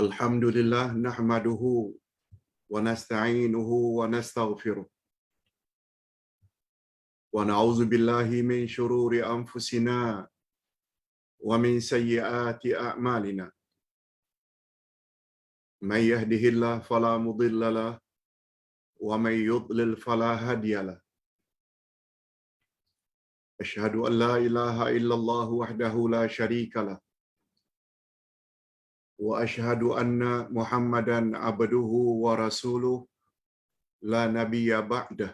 Alhamdulillah nahmaduhu wa nasta'inuhu wa nastaghfiruh wa na'udzu billahi min shururi anfusina wa min sayyiati a'malina. May yahdihillahu fala mudilla lahu wa may yudlil fala hadiya lahu. Asyhadu an la ilaha illallah wahdahu la syarika lahu wa asyhadu anna Muhammadan abduhu wa rasuluh la nabiyya ba'dah.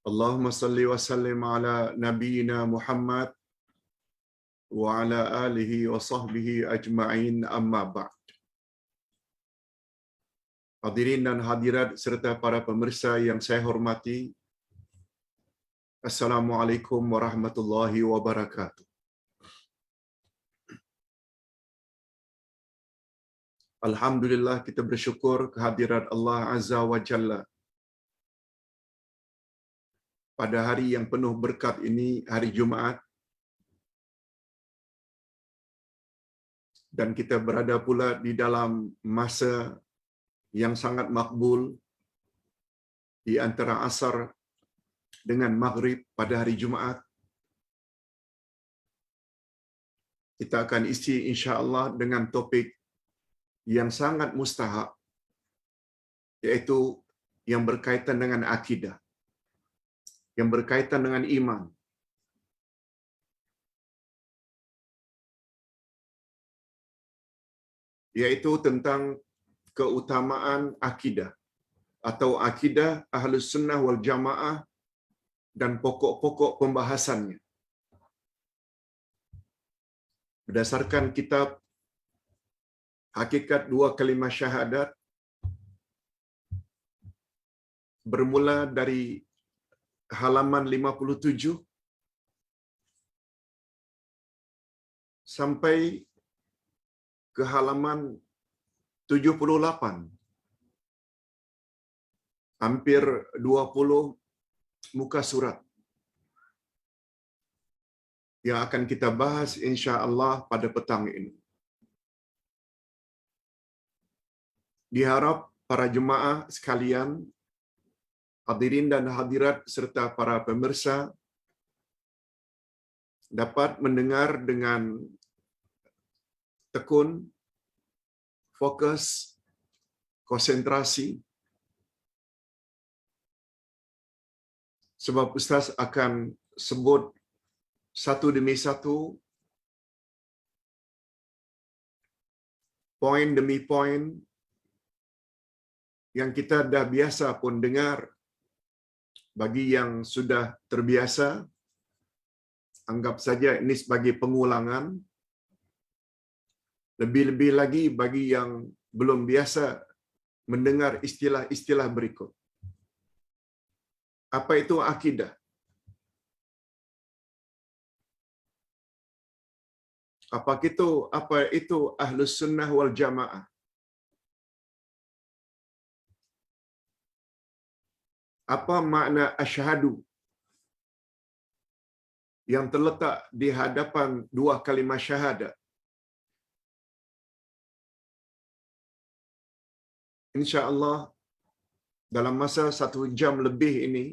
Allahumma salli wa sallim ala nabiyyina Muhammad wa ala alihi wa sahbihi ajma'in, amma ba'd. Hadirin dan hadirat serta para pemirsa yang saya hormati, Assalamualaikum warahmatullahi wabarakatuh. Alhamdulillah, kita bersyukur kehadirat Allah Azza wa Jalla pada hari yang penuh berkat ini, hari Jumaat, dan kita berada pula di dalam masa yang sangat makbul di antara asar dengan maghrib pada hari Jumaat. Kita akan isi insya-Allah dengan topik yang sangat mustahak, yaitu yang berkaitan dengan akidah, yang berkaitan dengan iman. Yaitu tentang keutamaan akidah atau akidah Ahlus Sunnah wal Jamaah dan pokok-pokok pembahasannya. Berdasarkan kitab Hakikat Dua Kalimah Syahadat, bermula dari halaman 57 sampai ke halaman 78. Hampir 20 muka surat yang akan kita bahas insya-Allah pada petang ini. Diharap para jemaah sekalian, hadirin dan hadirat serta para pemirsa dapat mendengar dengan tekun, fokus, konsentrasi, sebab Ustaz akan sebut satu demi satu, poin demi poin yang kita dah biasa pun dengar. Bagi yang sudah terbiasa, anggap saja ini sebagai pengulangan. Lebih-lebih lagi bagi yang belum biasa mendengar istilah-istilah berikut. Apa itu akidah? Apa itu Ahlus Sunnah wal Jamaah? Apa makna asyhadu yang terletak di hadapan dua kalimah syahadat? Insya-Allah dalam masa 1 jam lebih ini,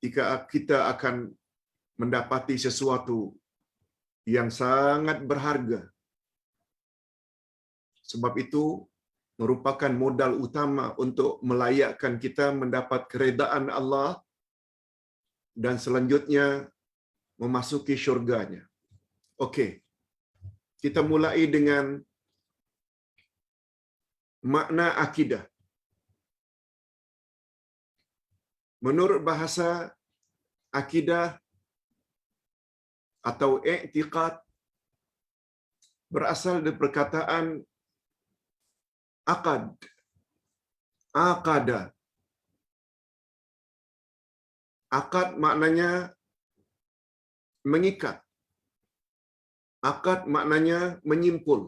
jika kita akan mendapati sesuatu yang sangat berharga. Sebab itu merupakan modal utama untuk melayakkan kita mendapat keredaan Allah dan selanjutnya memasuki syurganya. Okey. Kita mulai dengan makna akidah. Menurut bahasa, akidah atau i'tiqad berasal dari perkataan aqad, aqada. Aqad maknanya mengikat. Aqad maknanya menyimpul.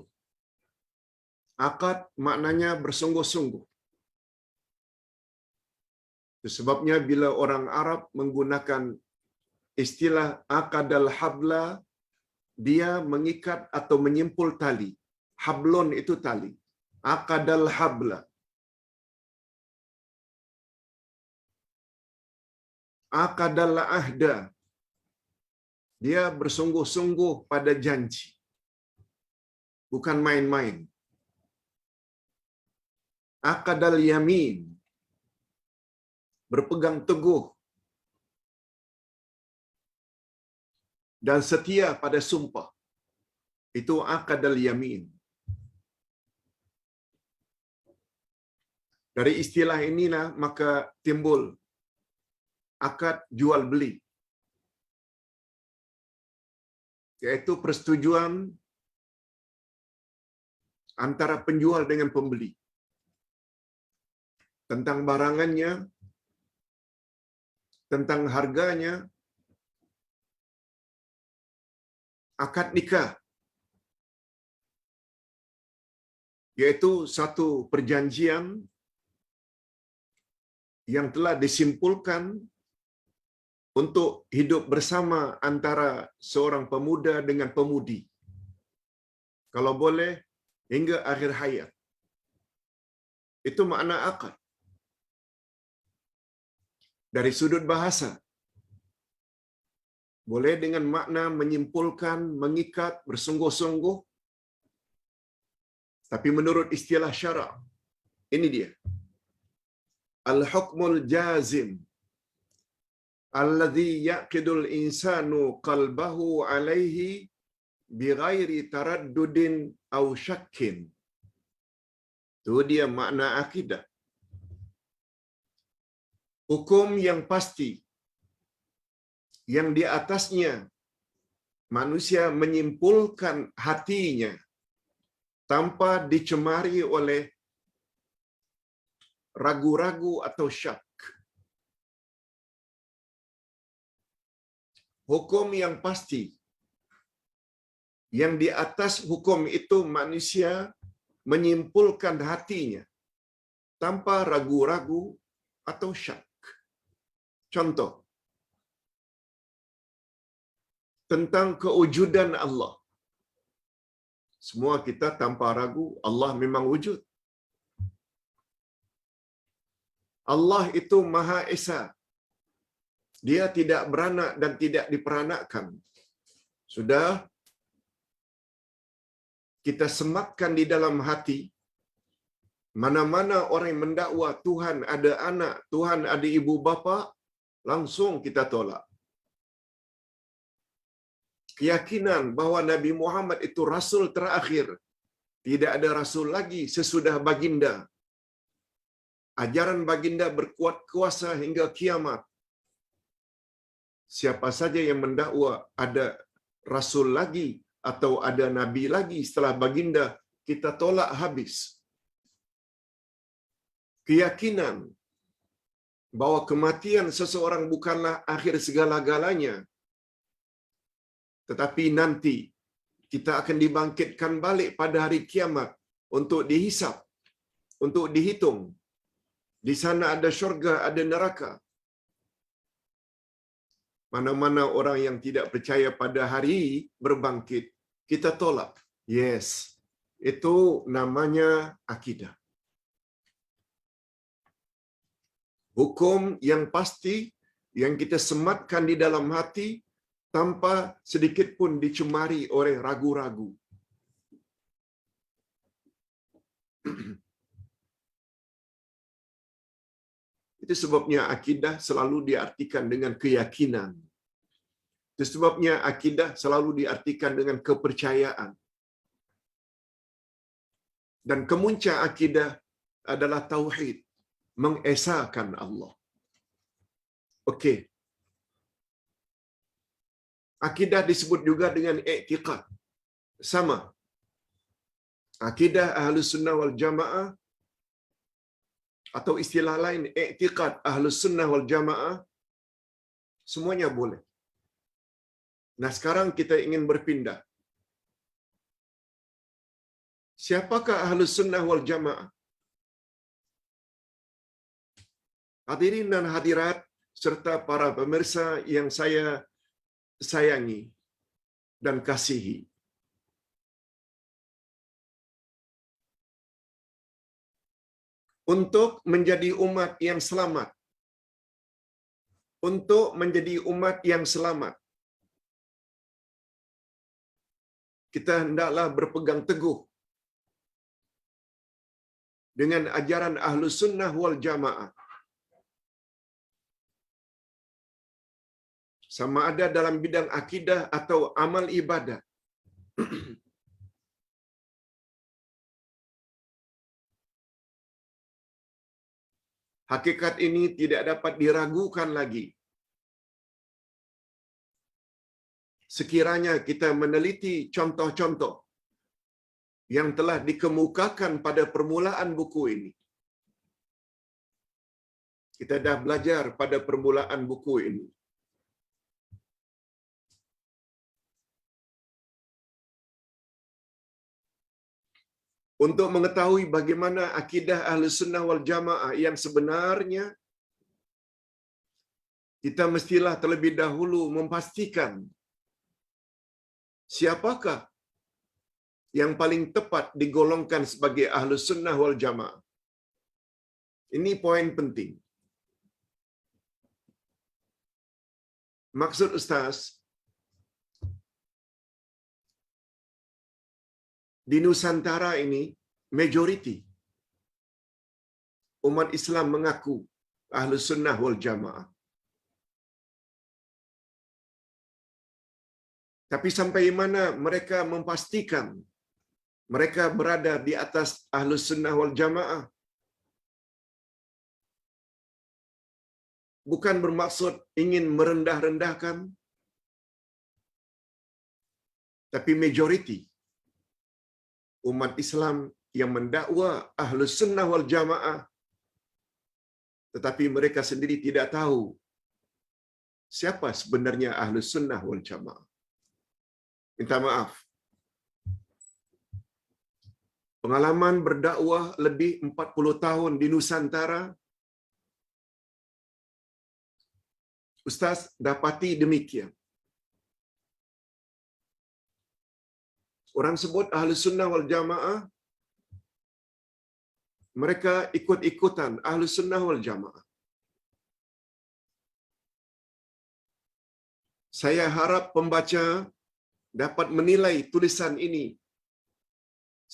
Aqad maknanya bersungguh-sungguh. Itu sebabnya bila orang Arab menggunakan istilah aqadal habla dia mengikat atau menyimpul tali. Hablon itu tali. Aqadal habla. Aqadal ahda. Dia bersungguh-sungguh pada janji. Bukan main-main. Aqadal yamin. Berpegang teguh dan setia pada sumpah. Itu aqadal yamin. Dari istilah inilah maka timbul akad jual beli, yaitu persetujuan antara penjual dengan pembeli tentang barangannya, tentang harganya, akad nikah, yaitu satu perjanjian yang telah disimpulkan untuk hidup bersama antara seorang pemuda dengan pemudi. Kalau boleh, hingga akhir hayat. Itu makna akad. Dari sudut bahasa, boleh dengan makna menyimpulkan, mengikat, bersungguh-sungguh. Tapi menurut istilah syarak, ini dia. Al-hukmul jazim alladhi yaqidul insanu qalbahu alaihi bighairi taraddudin aw syakkin. Itu dia makna akidah. Hukum yang pasti, yang di atasnya manusia menyimpulkan hatinya tanpa dicemari oleh ragu-ragu atau syak. Hukum yang pasti, yang di atas hukum itu manusia menyimpulkan hatinya tanpa ragu-ragu atau syak. Contoh, tentang kewujudan Allah. Semua kita tanpa ragu, Allah memang wujud. Allah itu Maha Esa. Dia tidak beranak dan tidak diperanakkan. Sudah kita sematkan di dalam hati, mana-mana orang yang mendakwa Tuhan ada anak, Tuhan ada ibu bapa, langsung kita tolak. Keyakinan bahawa Nabi Muhammad itu Rasul terakhir. Tidak ada Rasul lagi sesudah baginda. Ajaran baginda berkuat kuasa hingga kiamat. Siapa saja yang mendakwa ada Rasul lagi atau ada Nabi lagi setelah baginda, kita tolak habis. Keyakinan bahawa kematian seseorang bukanlah akhir segala-galanya, tetapi nanti kita akan dibangkitkan balik pada hari kiamat untuk dihisap, untuk dihitung. Di sana ada syurga, ada neraka. Mana-mana orang yang tidak percaya pada hari berbangkit, kita tolak. Yes, itu namanya akidah. Hukum yang pasti yang kita sematkan di dalam hati tanpa sedikit pun dicemari oleh ragu-ragu. Itu sebabnya akidah selalu diartikan dengan keyakinan. Itu sebabnya akidah selalu diartikan dengan kepercayaan. Dan kemuncak akidah adalah tauhid, mengesakan Allah. Okey. Akidah disebut juga dengan i'tiqad. Sama. Akidah Ahlus Sunnah wal Jamaah atau istilah lain i'tiqad Ahlus Sunnah wal Jamaah, semuanya boleh. Nah, sekarang kita ingin berpindah. Siapakah Ahlus Sunnah wal Jamaah? Hadirin dan hadirat serta para pemirsa yang saya sayangi. dan kasihi. Untuk menjadi umat yang selamat, untuk menjadi umat yang selamat, kita hendaklah berpegang teguh dengan ajaran Ahlus Sunnah wal Jamaah. Sama ada dalam bidang akidah atau amal ibadah. Hakikat ini tidak dapat diragukan lagi. Sekiranya kita meneliti contoh-contoh yang telah dikemukakan pada permulaan buku ini. Kita dah belajar pada permulaan buku ini. Untuk mengetahui bagaimana akidah Ahlus Sunnah wal Jamaah yang sebenarnya, kita mestilah terlebih dahulu memastikan siapakah yang paling tepat digolongkan sebagai Ahlus Sunnah wal Jamaah. Ini poin penting. Maksud Ustaz, di Nusantara ini, majoriti umat Islam mengaku Ahlus Sunnah wal Jamaah. Tapi sampai mana mereka memastikan mereka berada di atas Ahlus Sunnah wal Jamaah? Bukan bermaksud ingin merendah-rendahkan, tapi majoriti umat Islam yang mendakwa Ahlus Sunnah wal Jamaah, tetapi mereka sendiri tidak tahu siapa sebenarnya Ahlus Sunnah wal Jamaah. Minta maaf. Pengalaman berdakwah lebih 40 tahun di Nusantara, Ustaz dapati demikian. Orang sebut Ahlus Sunnah wal Jamaah, mereka ikut-ikutan Ahlus Sunnah wal Jamaah. Saya harap pembaca dapat menilai tulisan ini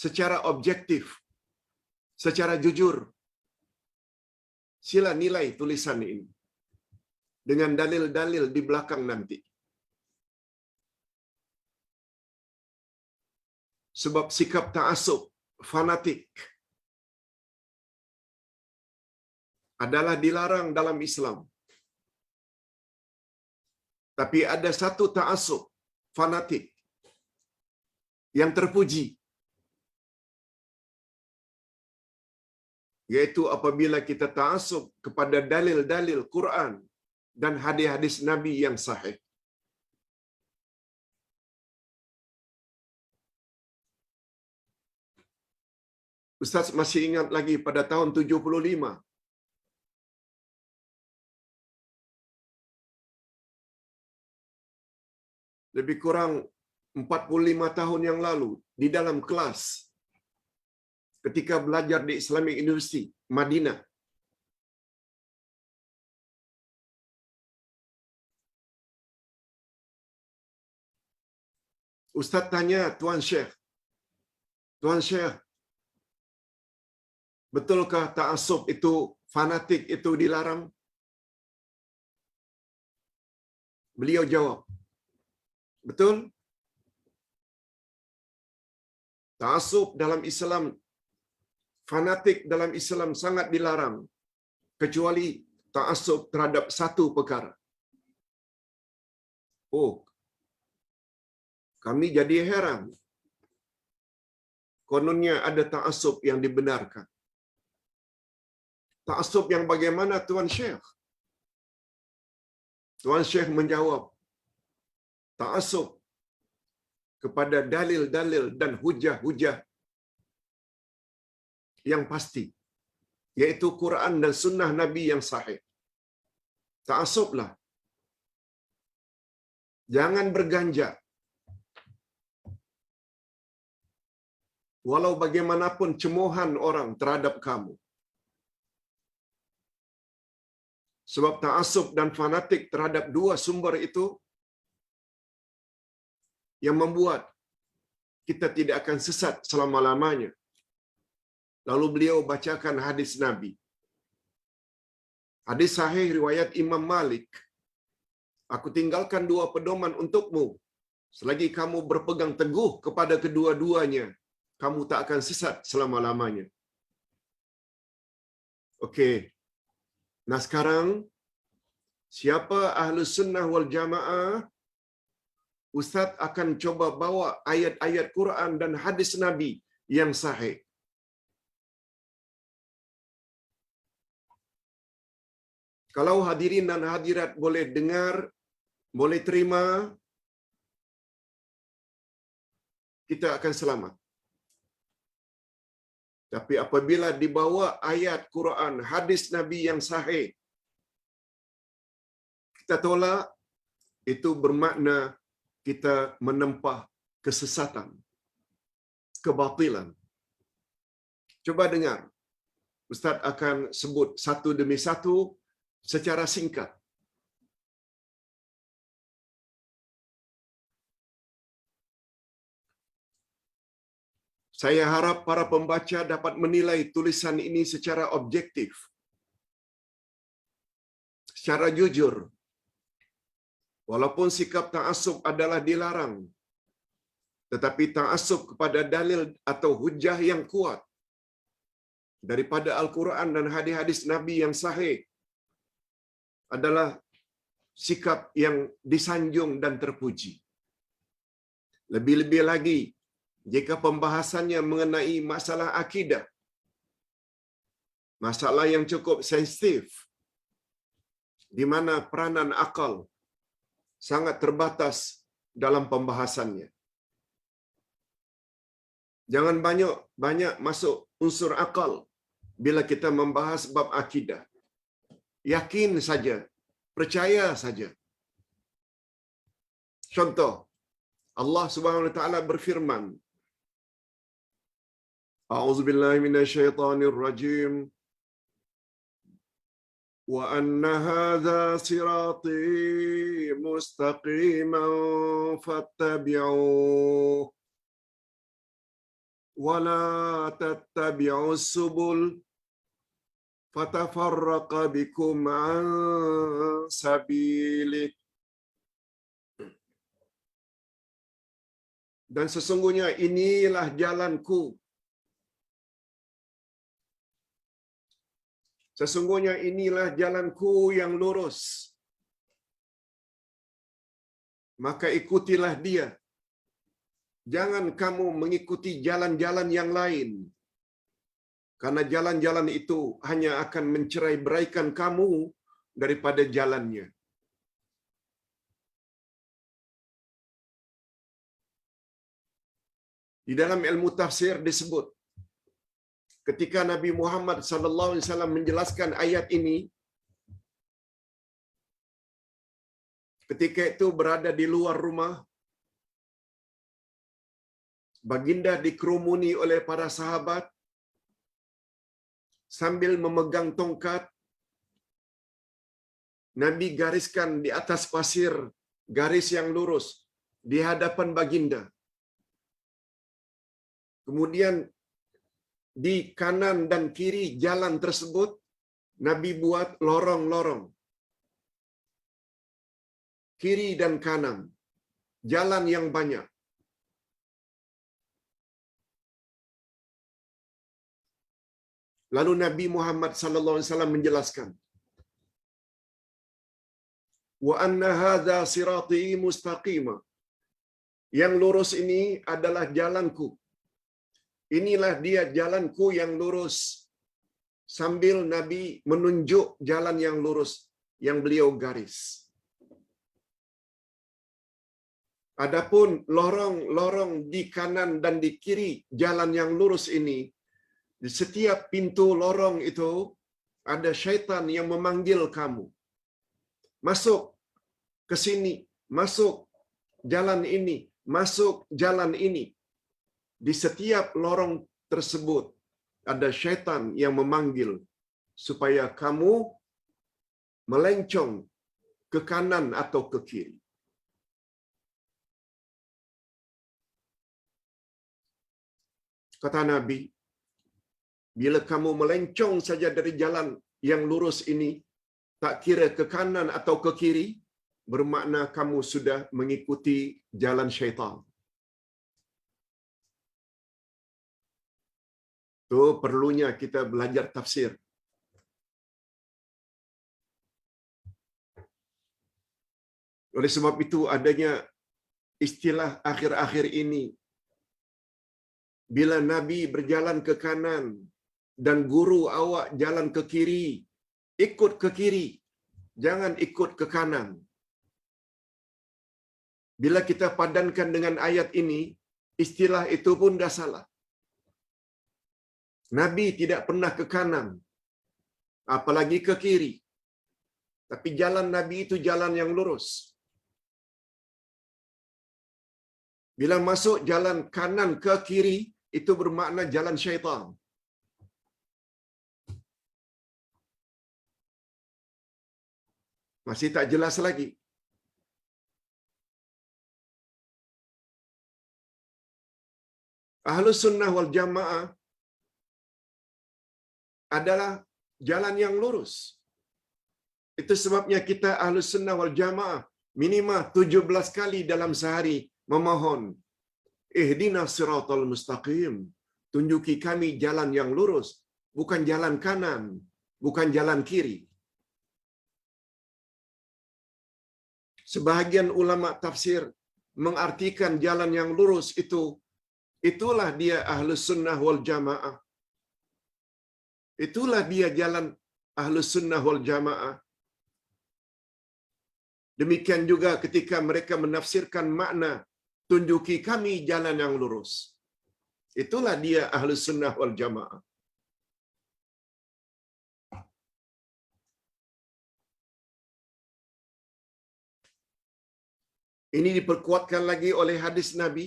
secara objektif, secara jujur. Sila nilai tulisan ini dengan dalil-dalil di belakang nanti. Sebab sikap ta'assub, fanatik adalah dilarang dalam Islam. Tapi ada satu ta'assub, fanatik, yang terpuji, yaitu apabila kita ta'assub kepada dalil-dalil Quran dan hadis-hadis Nabi yang sahih. Ustaz masih ingat lagi pada tahun 75, lebih kurang 45 tahun yang lalu, di dalam kelas ketika belajar di Islamic University Madinah, Ustaz tanya Tuan Syekh, betulkah ta'assub itu, fanatik itu dilarang? Beliau jawab, betul. Ta'assub dalam Islam, fanatik dalam Islam sangat dilarang, kecuali ta'assub terhadap satu perkara. Oh, kami jadi heran. Kononnya ada ta'assub yang dibenarkan. Ta'assub yang bagaimana Tuan Syekh? Tuan Syekh menjawab, ta'assub kepada dalil-dalil dan hujah-hujah yang pasti, yaitu Quran dan sunnah Nabi yang sahih. Ta'assublah. Jangan berganja walau bagaimanapun cemohan orang terhadap kamu. Sebab ta'assub dan fanatik terhadap dua sumber itu yang membuat kita tidak akan sesat selama-lamanya. Lalu beliau bacakan hadis Nabi. Hadis sahih riwayat Imam Malik. Aku tinggalkan dua pedoman untukmu. Selagi kamu berpegang teguh kepada kedua-duanya, kamu tak akan sesat selama-lamanya. Okey. Nah sekarang, siapa Ahlus Sunnah wal Jamaah? Ustaz akan coba bawa ayat-ayat Quran dan hadis Nabi yang sahih. Kalau hadirin dan hadirat boleh dengar, boleh terima, kita akan selamat. Tapi apabila dibawa ayat Quran, hadis Nabi yang sahih, kita tolak, itu bermakna kita menempah kesesatan, kebatilan. Coba dengar. Ustaz akan sebut satu demi satu secara singkat. Saya harap para pembaca dapat menilai tulisan ini secara objektif, secara jujur. Walaupun sikap ta'assub adalah dilarang, tetapi ta'assub kepada dalil atau hujah yang kuat daripada Al-Quran dan hadis-hadis Nabi yang sahih adalah sikap yang disanjung dan terpuji. Lebih-lebih lagi, jika pembahasannya mengenai masalah akidah, masalah yang cukup sensitif, di mana peranan akal sangat terbatas dalam pembahasannya. Jangan banyak masuk unsur akal bila kita membahas bab akidah. Yakin saja, percaya saja. Contoh, Allah Subhanahu wa taala berfirman, A'udzubillahi minasyaitonir rajim. Wa anna hadza sirati mustaqiman fattabi'uhu wa la tattabi'us subul fatafarraqa bikum an sabilih. Dan sesungguhnya inilah jalanku. Sesungguhnya inilah jalanku yang lurus. Maka ikutilah dia. Jangan kamu mengikuti jalan-jalan yang lain. Karena jalan-jalan itu hanya akan mencerai-beraikan kamu daripada jalannya. Di dalam ilmu tafsir disebut, ketika Nabi Muhammad sallallahu alaihi wasallam menjelaskan ayat ini, ketika itu berada di luar rumah, baginda dikerumuni oleh para sahabat sambil memegang tongkat. Nabi gariskan di atas pasir garis yang lurus di hadapan baginda. Kemudian di kanan dan kiri jalan tersebut, Nabi buat lorong-lorong. Kiri dan kanan, jalan yang banyak. Lalu Nabi Muhammad sallallahu alaihi wasallam menjelaskan, wa anna hadza sirati mustaqima. Yang lurus ini adalah jalanku. Inilah dia jalanku yang lurus. Sambil Nabi menunjuk jalan yang lurus yang beliau garis. Adapun lorong-lorong di kanan dan di kiri jalan yang lurus ini, di setiap pintu lorong itu ada syaitan yang memanggil kamu. Masuk ke sini, masuk jalan ini, masuk jalan ini. di setiap lorong tersebut ada syaitan yang memanggil supaya kamu melencong ke kanan atau ke kiri. Kata Nabi, bila kamu melencong saja dari jalan yang lurus ini, tak kira ke kanan atau ke kiri, bermakna kamu sudah mengikuti jalan syaitan. Itu perlunya kita belajar tafsir. Oleh sebab itu adanya istilah akhir-akhir ini, bila Nabi berjalan ke kanan dan guru awak jalan ke kiri, ikut ke kiri, jangan ikut ke kanan. Bila kita padankan dengan ayat ini, istilah itu pun dah salah. Nabi tidak pernah ke kanan, apalagi ke kiri. Tapi jalan Nabi itu jalan yang lurus. Bila masuk jalan kanan ke kiri, itu bermakna jalan syaitan. Masih tak jelas lagi. Ahlus Sunnah wal Jamaah adalah jalan yang lurus. Itu sebabnya kita Ahlus Sunnah wal Jamaah minimal 17 kali dalam sehari memohon, ihdinas siratal mustaqim, tunjuki kami jalan yang lurus, bukan jalan kanan, bukan jalan kiri. Sebahagian ulama tafsir mengartikan jalan yang lurus itu, itulah dia Ahlus Sunnah wal Jamaah. Itulah dia jalan Ahlus Sunnah wal Jamaah. Demikian juga ketika mereka menafsirkan makna tunjuki kami jalan yang lurus. Itulah dia Ahlus Sunnah wal Jamaah. Ini diperkuatkan lagi oleh hadis Nabi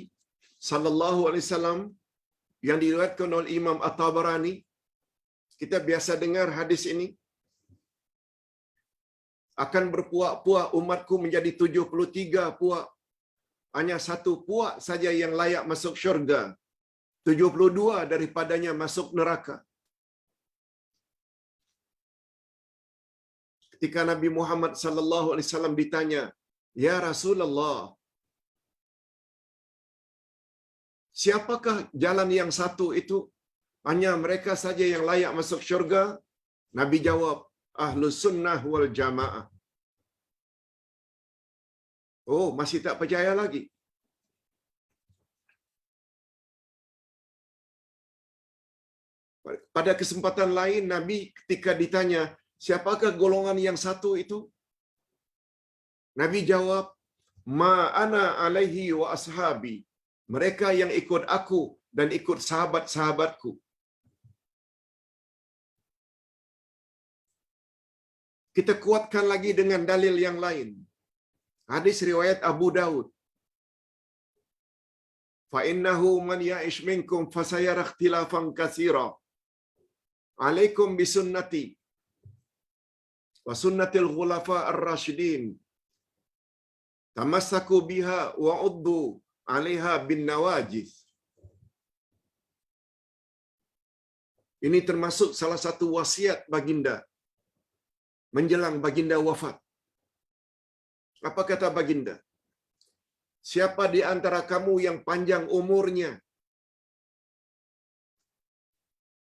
sallallahu alaihi wasallam yang diriwayatkan oleh Imam At-Tabarani. Kita biasa dengar hadis ini. Akan berpuak-puak umatku menjadi 73 puak. Hanya satu puak saja yang layak masuk syurga. 72 daripadanya masuk neraka. Ketika Nabi Muhammad sallallahu alaihi wasallam ditanya, "Ya Rasulullah, siapakah jalan yang satu itu? Hanya mereka saja yang layak masuk syurga?" Nabi jawab, Ahlus Sunnah wal Jamaah. Oh, masih tak percaya lagi? Pada kesempatan lain, Nabi ketika ditanya, siapakah golongan yang satu itu? Nabi jawab, Ma ana alaihi wa ashabi. Mereka yang ikut aku dan ikut sahabat-sahabatku. Kita kuatkan lagi dengan dalil yang lain. Hadis riwayat Abu Daud. Fa innahu man ya'ish minkum fasayara ikhtilafan katsira. Alaikum bisunnati wa sunnatil khulafa ar-rasyidin. Tamassaku biha wa uddu 'alaiha bin nawajiz. Ini termasuk salah satu wasiat baginda menjelang baginda wafat. Apa kata baginda? Siapa di antara kamu yang panjang umurnya,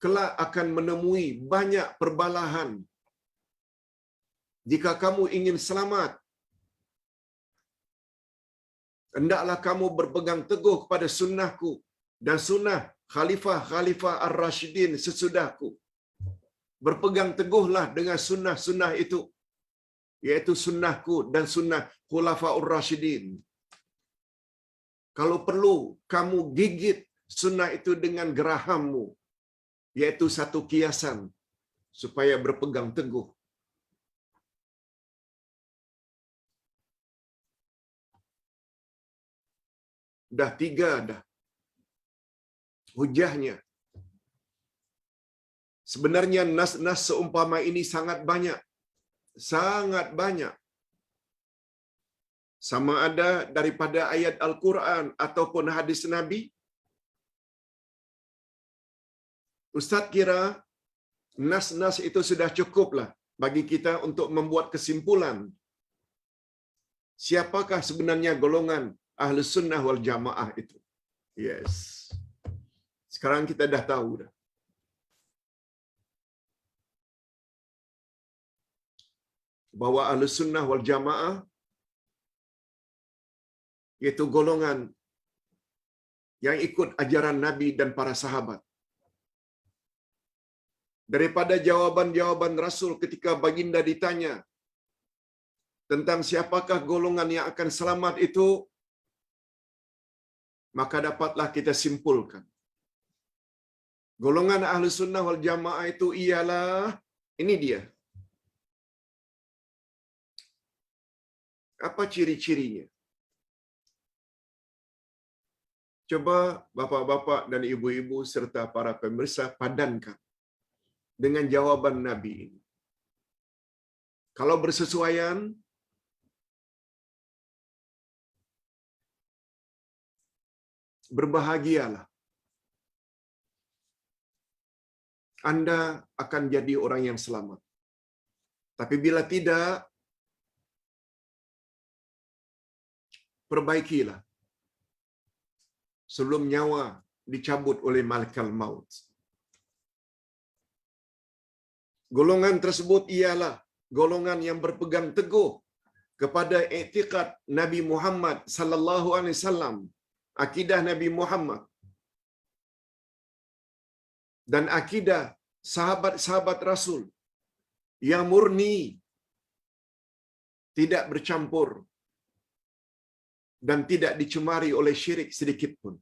kelak akan menemui banyak perbalahan. Jika kamu ingin selamat, hendaklah kamu berpegang teguh kepada sunnahku dan sunnah khalifah-khalifah ar-rasyidin sesudahku. Berpegang teguhlah dengan sunnah-sunnah itu, yaitu sunnahku dan sunnah khulafa'ur rasyidin. Kalau perlu, kamu gigit sunnah itu dengan gerahammu, yaitu satu kiasan, supaya berpegang teguh. Dah 3 dah. hujahnya. Sebenarnya nas-nas seumpama ini sangat banyak. Sangat banyak. Sama ada daripada ayat Al-Quran ataupun hadis Nabi. Ustaz kira nas-nas itu sudah cukuplah bagi kita untuk membuat kesimpulan siapakah sebenarnya golongan Ahlus Sunnah wal Jamaah itu. Yes. Sekarang kita dah tahu dah. Bahwa Ahlus Sunnah wal Jamaah iaitu golongan yang ikut ajaran Nabi dan para sahabat. Daripada jawaban-jawaban Rasul ketika baginda ditanya tentang siapakah golongan yang akan selamat itu, maka dapatlah kita simpulkan. Golongan Ahlus Sunnah wal Jamaah itu ialah, ini dia. Apa ciri-cirinya? Coba bapa-bapa dan ibu-ibu serta para pemirsa padankan dengan jawaban Nabi ini. Kalau bersesuaian, berbahagialah. Anda akan jadi orang yang selamat. Tapi bila tidak, perbaikilah sebelum nyawa dicabut oleh malaikat maut. Golongan tersebut ialah golongan yang berpegang teguh kepada i'tiqad Nabi Muhammad sallallahu alaihi wasallam, akidah Nabi Muhammad dan akidah sahabat-sahabat Rasul yang murni, tidak bercampur dan tidak dicemari oleh syirik sedikit pun.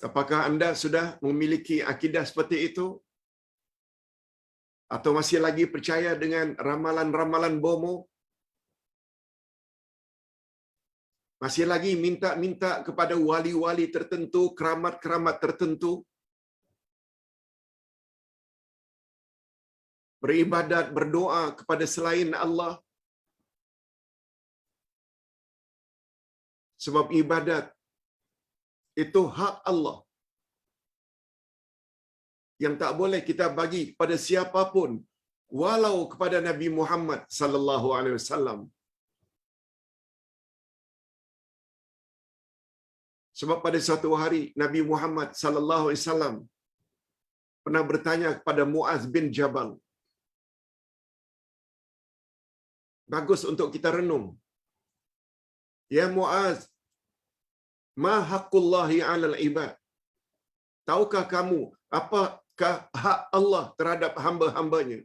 Apakah anda sudah memiliki akidah seperti itu? Atau masih lagi percaya dengan ramalan-ramalan bomo? Masih lagi minta-minta kepada wali-wali tertentu, keramat-keramat tertentu? Beribadat, berdoa kepada selain Allah? Sebab ibadat itu hak Allah yang tak boleh kita bagi pada siapapun, walau kepada Nabi Muhammad sallallahu alaihi wasallam. Sebab pada suatu hari Nabi Muhammad sallallahu alaihi wasallam pernah bertanya kepada Muaz bin Jabal. Bagus untuk kita renung. Ya Muaz, ma haqqullahi 'alal ibad? Tahukah kamu apakah hak Allah terhadap hamba-hambanya?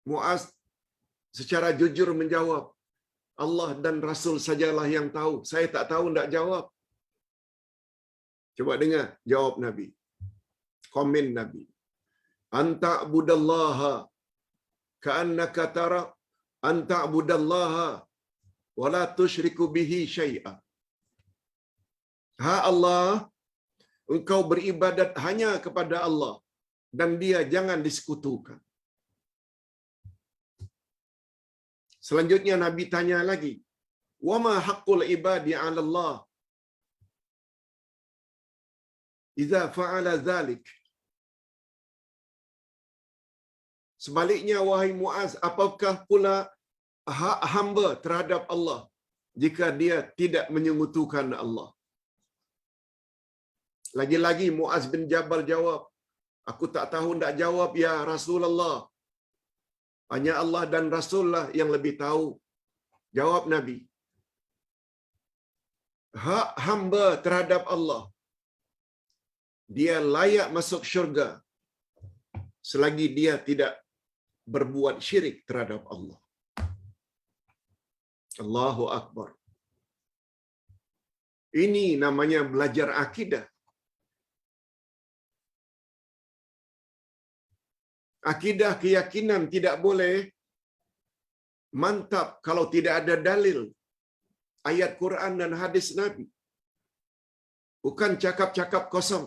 Muaz secara jujur menjawab, Allah dan Rasul sajalah yang tahu. Saya tak tahu, nak jawab. Coba dengar jawab Nabi. Komen Nabi. Anta budallaha ka'annaka tara, anta budallaha wala tusyriku bihi syai'a. Ha Allah, engkau beribadat hanya kepada Allah dan dia jangan disekutukan. Selanjutnya Nabi tanya lagi, wa ma haqqul ibadi 'ala Allah idza fa'ala dzalik? Sebaliknya wahai Muaz, apakah pula hak hamba terhadap Allah jika dia tidak menyekutukan Allah? Lagi-lagi Muaz bin Jabal jawab, aku tak tahu nak jawab ya Rasulullah. Hanya Allah dan Rasulullah yang lebih tahu. Jawab Nabi. Hak hamba terhadap Allah, dia layak masuk syurga selagi dia tidak berbuat syirik terhadap Allah. Allahu Akbar. Ini namanya belajar akidah. Akidah keyakinan tidak boleh mantap kalau tidak ada dalil ayat Quran dan hadis Nabi. Bukan cakap-cakap kosong.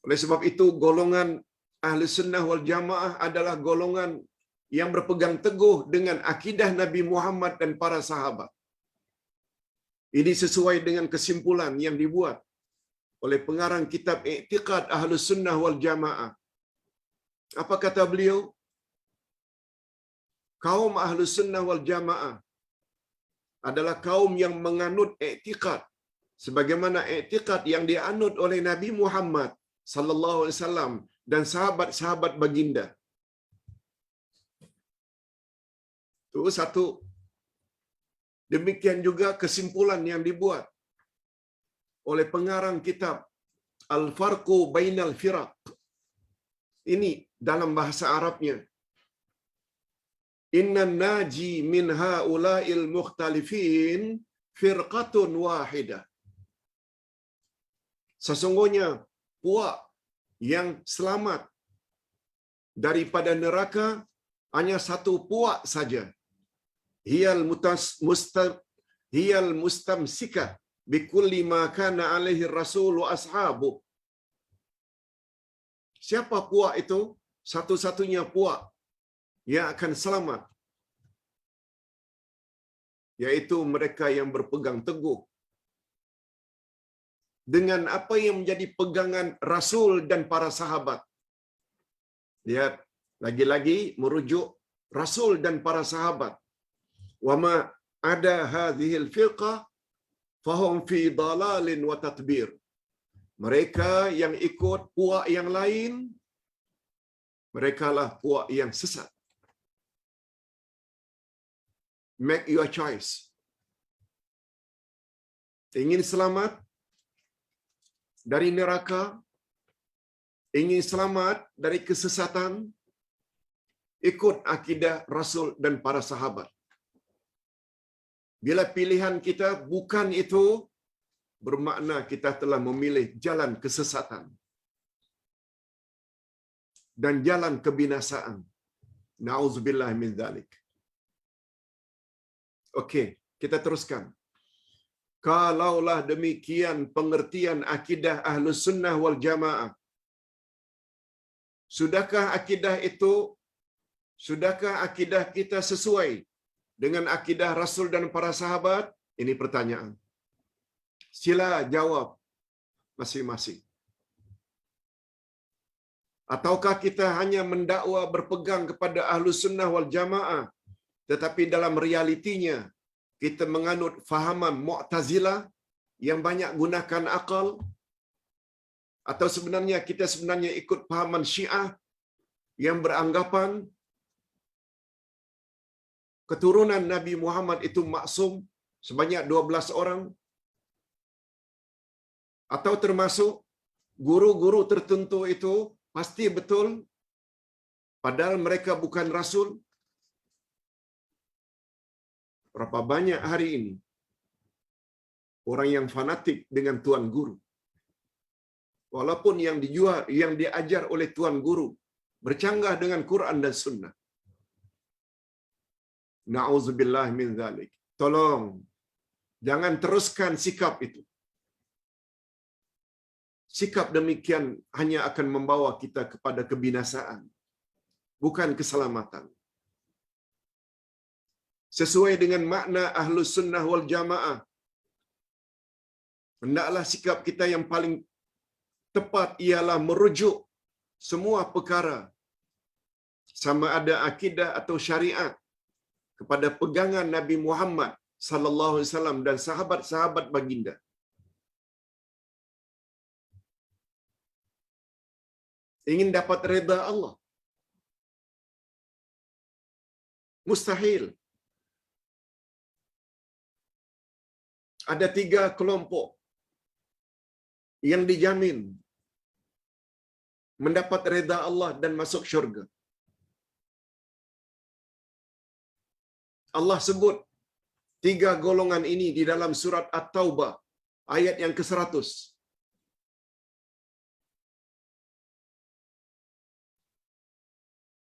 Oleh sebab itu, golongan Ahli Sunnah wal Jamaah adalah golongan yang berpegang teguh dengan akidah Nabi Muhammad dan para sahabat. Ini sesuai dengan kesimpulan yang dibuat oleh pengarang kitab I'tiqad Ahlus Sunnah wal Jamaah. Apa kata beliau? Kaum Ahlus Sunnah wal Jamaah adalah kaum yang menganut i'tiqad sebagaimana i'tiqad yang dianut oleh Nabi Muhammad sallallahu alaihi wasallam dan sahabat-sahabat baginda. Itu satu. Demikian juga kesimpulan yang dibuat oleh pengarang kitab Al-Farqu Bainal Firaq. Ini dalam bahasa Arabnya. Innan naji min haula'il mukhtalifin firqatun wahidah. Sesungguhnya puak yang selamat daripada neraka hanya satu puak saja. Hiyal mustamsika bikulli ma kana alaihi rasul wa ashabu. Siapa puak itu? Satu-satunya puak yang akan selamat, yaitu mereka yang berpegang teguh dengan apa yang menjadi pegangan Rasul dan para sahabat. Lihat, lagi-lagi merujuk Rasul dan para sahabat. Wama ada hadhil firqah fahum fi dalalin wa tatbir. Mereka yang ikut puak yang lain, merekalah puak yang sesat. Make your choice. Ingin selamat dari neraka, ingin selamat dari kesesatan, ikut akidah Rasul dan para sahabat. Bila pilihan kita bukan itu, bermakna kita telah memilih jalan kesesatan dan jalan kebinasaan. Na'udzubillah min dzalik. Okey, kita teruskan. Kalaulah demikian pengertian akidah Ahlus Sunnah wal Jamaah, sudahkah akidah kita sesuai dengan akidah Rasul dan para sahabat? Ini pertanyaan. Sila jawab masing-masing. Ataukah kita hanya mendakwa berpegang kepada Ahlus Sunnah wal Jamaah, tetapi dalam realitinya kita menganut fahaman Mu'tazilah yang banyak gunakan akal? Atau kita sebenarnya ikut fahaman Syiah yang beranggapan keturunan Nabi Muhammad itu maksum sebanyak 12 orang? Atau termasuk guru-guru tertentu itu pasti betul padahal mereka bukan Rasul? Berapa banyak hari ini orang yang fanatik dengan tuan guru, walaupun yang diajar oleh tuan guru bercanggah dengan Quran dan Sunnah. Na'udzubillah min dzalik. Tolong jangan teruskan sikap itu. Sikap demikian hanya akan membawa kita kepada kebinasaan, bukan keselamatan. Sesuai dengan makna Ahlus Sunnah wal Jamaah, hendaklah sikap kita yang paling tepat ialah merujuk semua perkara, sama ada akidah atau syariat, kepada pegangan Nabi Muhammad sallallahu alaihi wasallam dan sahabat-sahabat baginda. Ingin dapat redha Allah? Mustahil. Ada 3 kelompok yang dijamin mendapat redha Allah dan masuk syurga. Allah sebut 3 golongan ini di dalam surat At-Taubah ayat yang ke-100.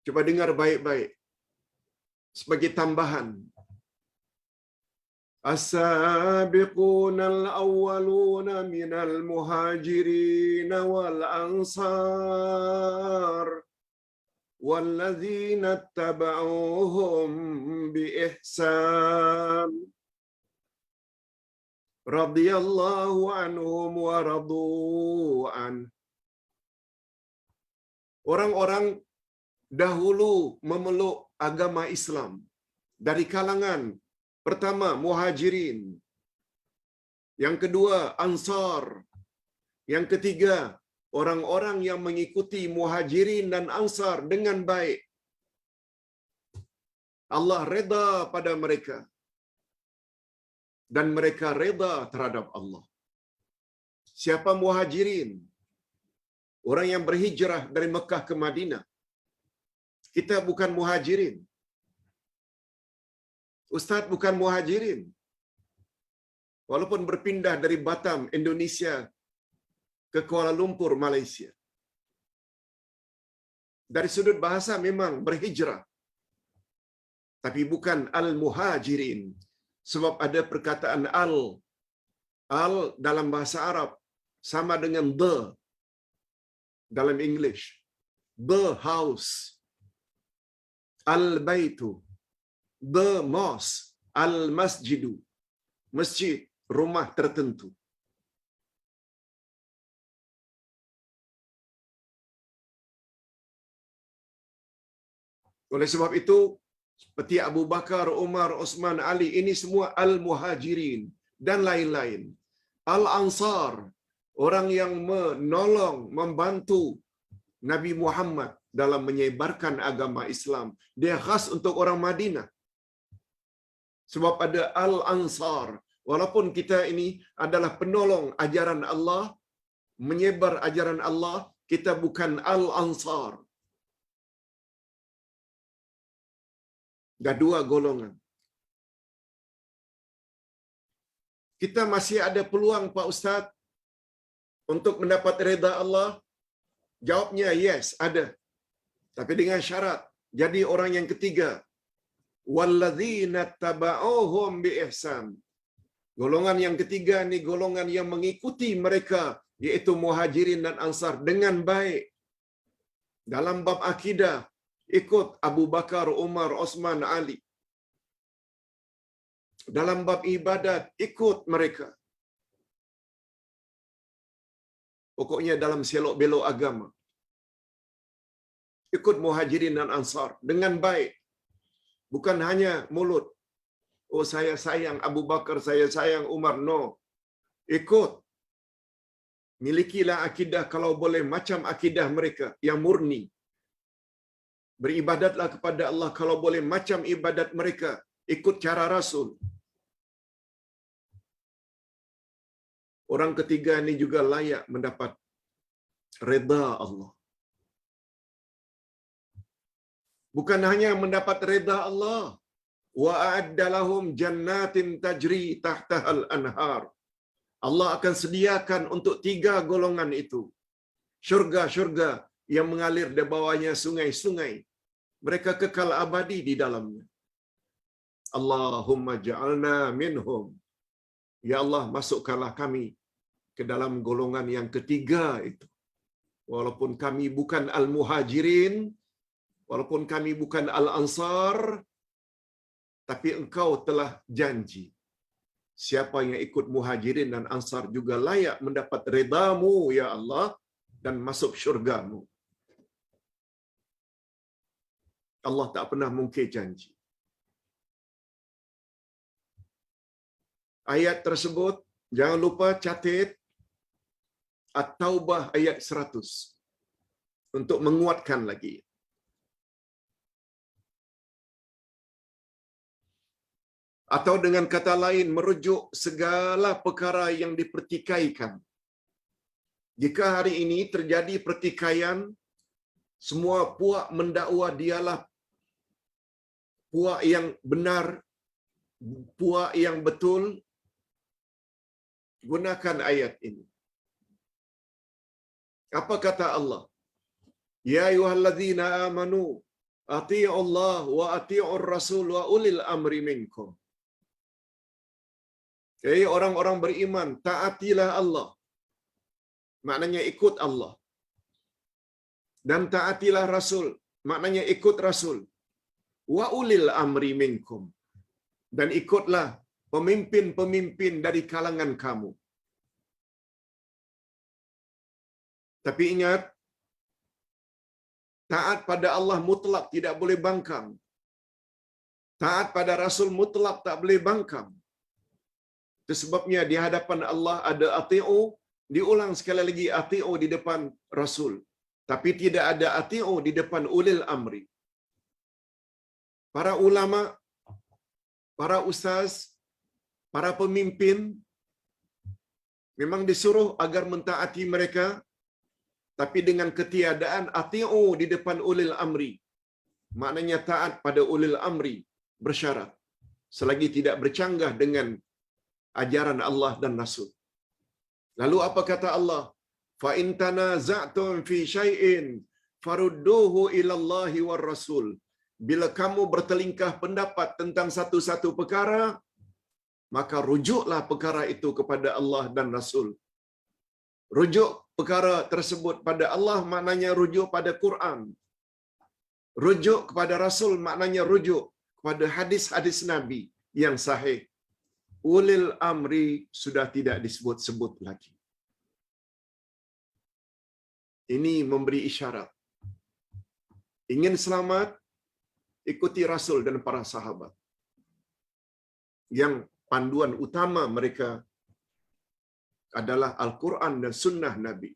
Coba dengar baik-baik. Sebagai tambahan. As-sabiqunal awwaluna minal muhajirin wal ansar walladzina ittaba'uuhum biihsan radhiyallahu anhum wa radu an. Orang-orang dahulu memeluk agama Islam dari kalangan pertama muhajirin, yang kedua ansar, yang ketiga orang-orang yang mengikuti muhajirin dan ansar dengan baik. Allah reda pada mereka dan mereka reda terhadap Allah. Siapa muhajirin? Orang yang berhijrah dari Mekah ke Madinah. Kita bukan muhajirin. Ustaz bukan muhajirin. Walaupun berpindah dari Batam, Indonesia ke Kuala Lumpur, Malaysia. Dari sudut bahasa memang berhijrah. Tapi bukan al-muhajirin. Sebab ada perkataan al. Al dalam bahasa Arab sama dengan the dalam English. The house. Al-baitu. The mosque. Al-masjidu. Masjid, rumah tertentu. Oleh sebab itu, seperti Abu Bakar, Umar, Osman, Ali, ini semua al-muhajirin dan lain-lain. Al-ansar, orang yang menolong, membantu Nabi Muhammad dalam menyebarkan agama Islam. Dia khas untuk orang Madinah. Sebab ada al-ansar. Walaupun kita ini adalah penolong ajaran Allah, menyebar ajaran Allah, kita bukan al-ansar. Ada dua golongan. Kita masih ada peluang Pak Ustaz untuk mendapat reda Allah? Jawabnya yes, ada. Tapi dengan syarat, jadi orang yang ketiga. Walladzina taba'uhum biihsan. Golongan yang ketiga ni golongan yang mengikuti mereka, yaitu muhajirin dan ansar dengan baik. Dalam bab akidah, ikut Abu Bakar, Umar, Osman, Ali. Dalam bab ibadat, ikut mereka. Pokoknya dalam selok belok agama, ikut muhajirin dan ansar dengan baik. Bukan hanya mulut. Oh saya sayang Abu Bakar, saya sayang Umar. No. Ikut. Milikilah akidah kalau boleh macam akidah mereka yang murni. Beribadatlah kepada Allah kalau boleh macam ibadat mereka. Ikut cara Rasul. Orang ketiga ini juga layak mendapat reda Allah. Bukan hanya mendapat reda Allah. Wa a'adda lahum jannatin tajri tahtahal anhar. Allah akan sediakan untuk tiga golongan itu syurga-syurga yang mengalir di bawahnya sungai-sungai. Mereka kekal abadi di dalamnya. Allahumma ja'alna minhum. Ya Allah, masukkanlah kami ke dalam golongan yang ketiga itu. Walaupun kami bukan al-muhajirin, walaupun kami bukan al-ansar, tapi engkau telah janji. Siapa yang ikut muhajirin dan ansar juga layak mendapat redamu, ya Allah, dan masuk syurgamu. Allah tak pernah mungkir janji. Ayat tersebut, jangan lupa catat At-Taubah ayat 100 untuk menguatkan lagi. Atau dengan kata lain, merujuk segala perkara yang dipertikaikan. Jika hari ini terjadi pertikaian, semua puak mendakwa dialah puak yang benar, puak yang betul, gunakan ayat ini. Apa kata Allah? Ya ayyuhallazina amanu ati'u Allah wa ati'ur Rasul wa ulil amri minkum. Jadi orang-orang beriman, taatilah Allah. Maknanya ikut Allah. Dan taatilah Rasul, maknanya ikut Rasul. Wa ulil amri minkum. Dan ikutlah pemimpin-pemimpin dari kalangan kamu. Tapi ingat, taat pada Allah mutlak tidak boleh bangkang. Taat pada Rasul mutlak tak boleh bangkang. Itu sebabnya di hadapan Allah ada ati'u, diulang sekali lagi ati'u di depan Rasul. Tapi tidak ada ati'u di depan ulil amri. Para ulama, para ustaz, para pemimpin memang disuruh agar mentaati mereka, tapi dengan ketiadaan ati'u di depan ulil amri. Maknanya taat pada ulil amri bersyarat, selagi tidak bercanggah dengan ajaran Allah dan Rasul. Lalu apa kata Allah? Fa in tanaza'tum fi syai'in farudduhu ila Allahi war Rasul. Bila kamu bertelingkah pendapat tentang satu-satu perkara, maka rujuklah perkara itu kepada Allah dan Rasul. Rujuk perkara tersebut pada Allah maknanya rujuk pada Quran. Rujuk kepada Rasul maknanya rujuk kepada hadis-hadis Nabi yang sahih. Ulil amri sudah tidak disebut-sebut lagi. Ini memberi isyarat. Ingin selamat, ikuti Rasul dan para sahabat. Yang panduan utama mereka adalah Al-Quran dan Sunnah Nabi.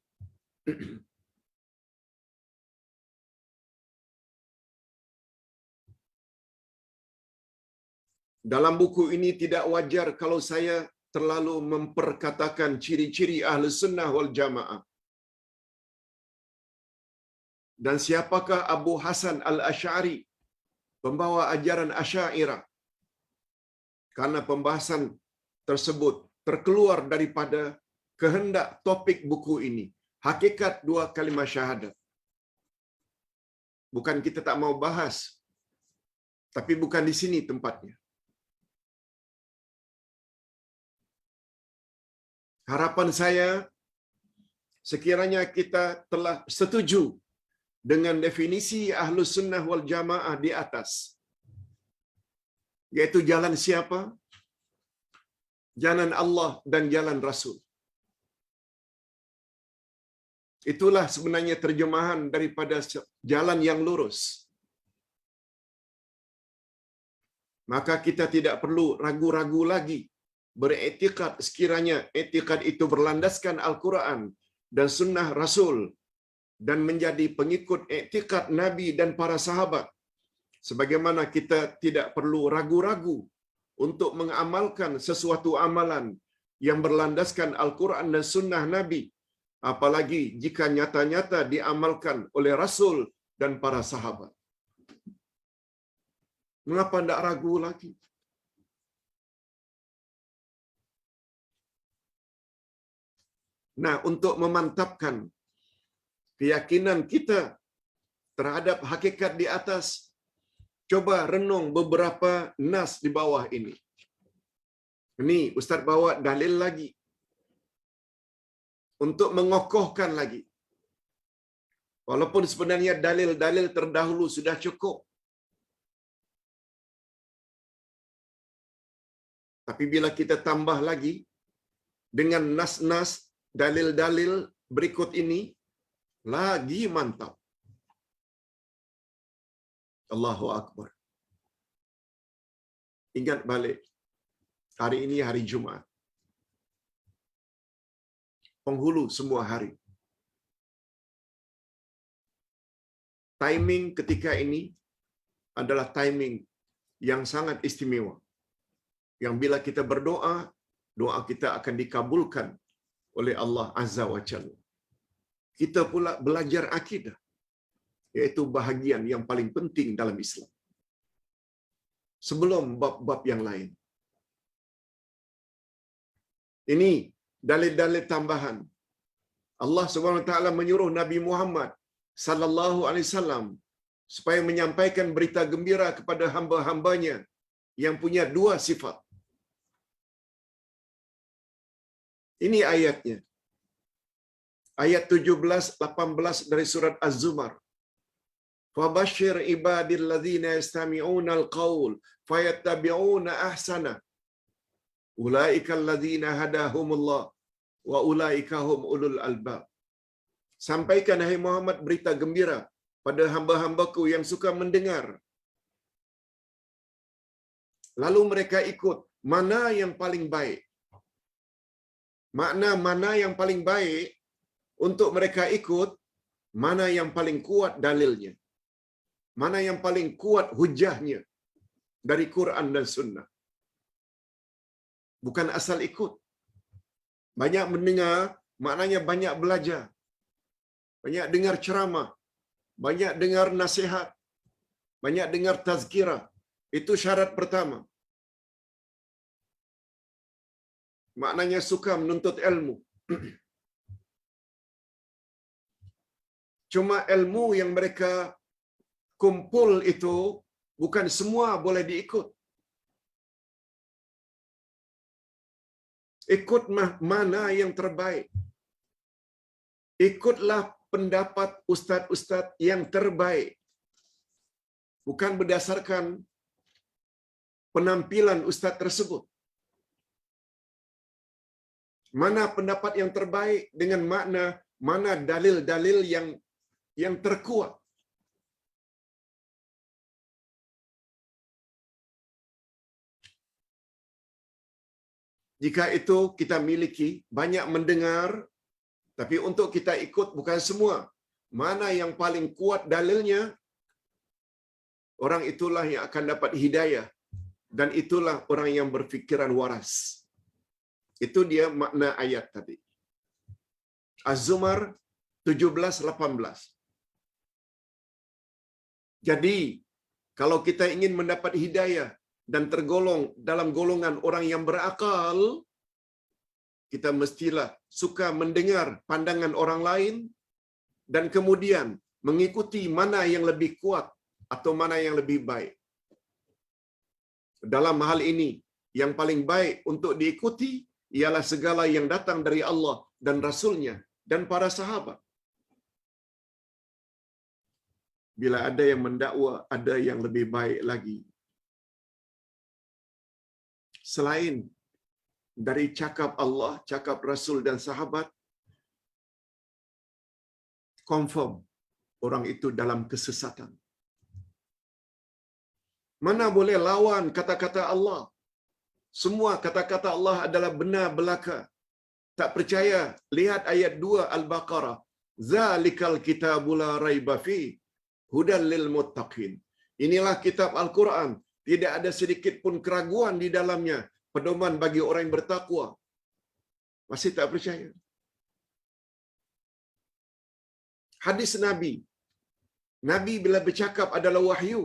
Dalam buku ini tidak wajar kalau saya terlalu memperkatakan ciri-ciri Ahlu Sunnah wal Jamaah. Dan siapakah Abu Hasan Al-Asy'ari, pembawa ajaran Asy'ariyah? Karena pembahasan tersebut terkeluar daripada kehendak topik buku ini. Hakikat dua kalimah syahadat. Bukan kita tak mau bahas, tapi bukan di sini tempatnya. Harapan saya, sekiranya kita telah setuju dengan definisi Ahlus Sunnah wal Jamaah di atas, yaitu jalan siapa? Jalan Allah dan jalan Rasul. Itulah sebenarnya terjemahan daripada jalan yang lurus. Maka kita tidak perlu ragu-ragu lagi beriktikad sekiranya iktikad itu berlandaskan Al-Quran dan Sunnah Rasul dan menjadi pengikut iktikad Nabi dan para sahabat. Sebagaimana kita tidak perlu ragu-ragu untuk mengamalkan sesuatu amalan yang berlandaskan Al-Quran dan Sunnah Nabi, apalagi jika nyata-nyata diamalkan oleh Rasul dan para sahabat. Mengapa tidak ragu lagi? Nah, untuk memantapkan keyakinan kita terhadap hakikat di atas, coba renung beberapa nas di bawah ini. Ini Ustaz bawa dalil lagi untuk mengokohkan lagi. Walaupun sebenarnya dalil-dalil terdahulu sudah cukup. Tapi bila kita tambah lagi dengan nas-nas, dalil-dalil berikut ini, lagi mantap. Allahu Akbar. Ingat balik, hari ini hari Jumaat. Penghulu semua hari. Timing ketika ini adalah timing yang sangat istimewa. Yang bila kita berdoa, doa kita akan dikabulkan oleh Allah Azza wa Jalla. Kita pula belajar akidah, iaitu bahagian yang paling penting dalam Islam. Sebelum bab-bab yang lain. Ini dalil-dalil tambahan. Allah Subhanahu wa taala menyuruh Nabi Muhammad sallallahu alaihi wasallam supaya menyampaikan berita gembira kepada hamba-hambanya yang punya dua sifat. Ini ayatnya. Ayat 17-18 dari surat Az-Zumar. Fabashshir ibadil ladzina yastami'una al-qaul fayattabi'una ahsana. Ulaika alladzina hadahumullah wa ulaika hum ulul albab. Sampaikan hai Muhammad berita gembira pada hamba-hambaku yang suka mendengar. Lalu mereka ikut mana yang paling baik. Makna mana yang paling baik untuk mereka ikut, mana yang paling kuat dalilnya. Mana yang paling kuat hujahnya dari Quran dan Sunnah. Bukan asal ikut. Banyak mendengar, maknanya banyak belajar. Banyak dengar ceramah. Banyak dengar nasihat. Banyak dengar tazkirah. Itu syarat pertama. Maknanya suka menuntut ilmu. Cuma ilmu yang mereka kumpul itu bukan semua boleh diikut. Ikut mana yang terbaik. Ikutlah pendapat ustaz-ustaz yang terbaik. Bukan berdasarkan penampilan ustaz tersebut. Mana pendapat yang terbaik dengan makna mana dalil-dalil yang terkuat. Jika itu kita miliki, banyak mendengar, tapi untuk kita ikut bukan semua. Mana yang paling kuat dalilnya, orang itulah yang akan dapat hidayah. Dan itulah orang yang berfikiran waras. Itu dia makna ayat tadi. Az-Zumar 17-18. Jadi, kalau kita ingin mendapat hidayah dan tergolong dalam golongan orang yang berakal, kita mestilah suka mendengar pandangan orang lain dan kemudian mengikuti mana yang lebih kuat atau mana yang lebih baik. Dalam hal ini, yang paling baik untuk diikuti ialah segala yang datang dari Allah dan Rasul-Nya dan para sahabat. Bila ada yang mendakwa, ada yang lebih baik lagi. Selain dari cakap Allah, cakap Rasul dan sahabat, confirm orang itu dalam kesesatan. Mana boleh lawan kata-kata Allah? Semua kata-kata Allah adalah benar belaka. Tak percaya? Lihat ayat 2 Al-Baqarah. Zalikal kitabul la raiba fi hudal lil muttaqin. Inilah kitab Al-Quran. Tidak ada sedikit pun keraguan di dalamnya. Pedoman bagi orang yang bertakwa. Masih tak percaya? Hadis Nabi. Nabi bila bercakap adalah wahyu.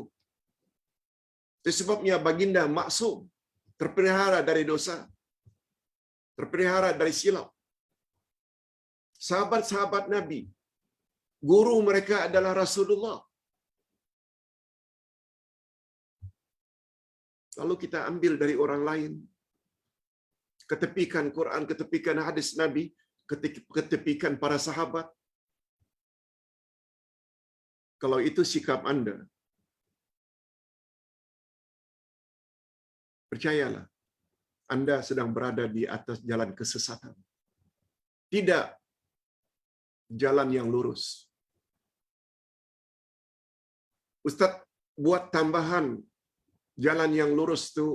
Itu sebabnya baginda maksum. Terpelihara dari dosa. Terpelihara dari silap. Sahabat-sahabat Nabi. Guru mereka adalah Rasulullah. Lalu kita ambil dari orang lain. Ketepikan Quran, ketepikan hadis Nabi, ketepikan para sahabat. Kalau itu sikap Anda, percayalah, Anda sedang berada di atas jalan kesesatan. Tidak jalan yang lurus. Ustaz buat tambahan, jalan yang lurus itu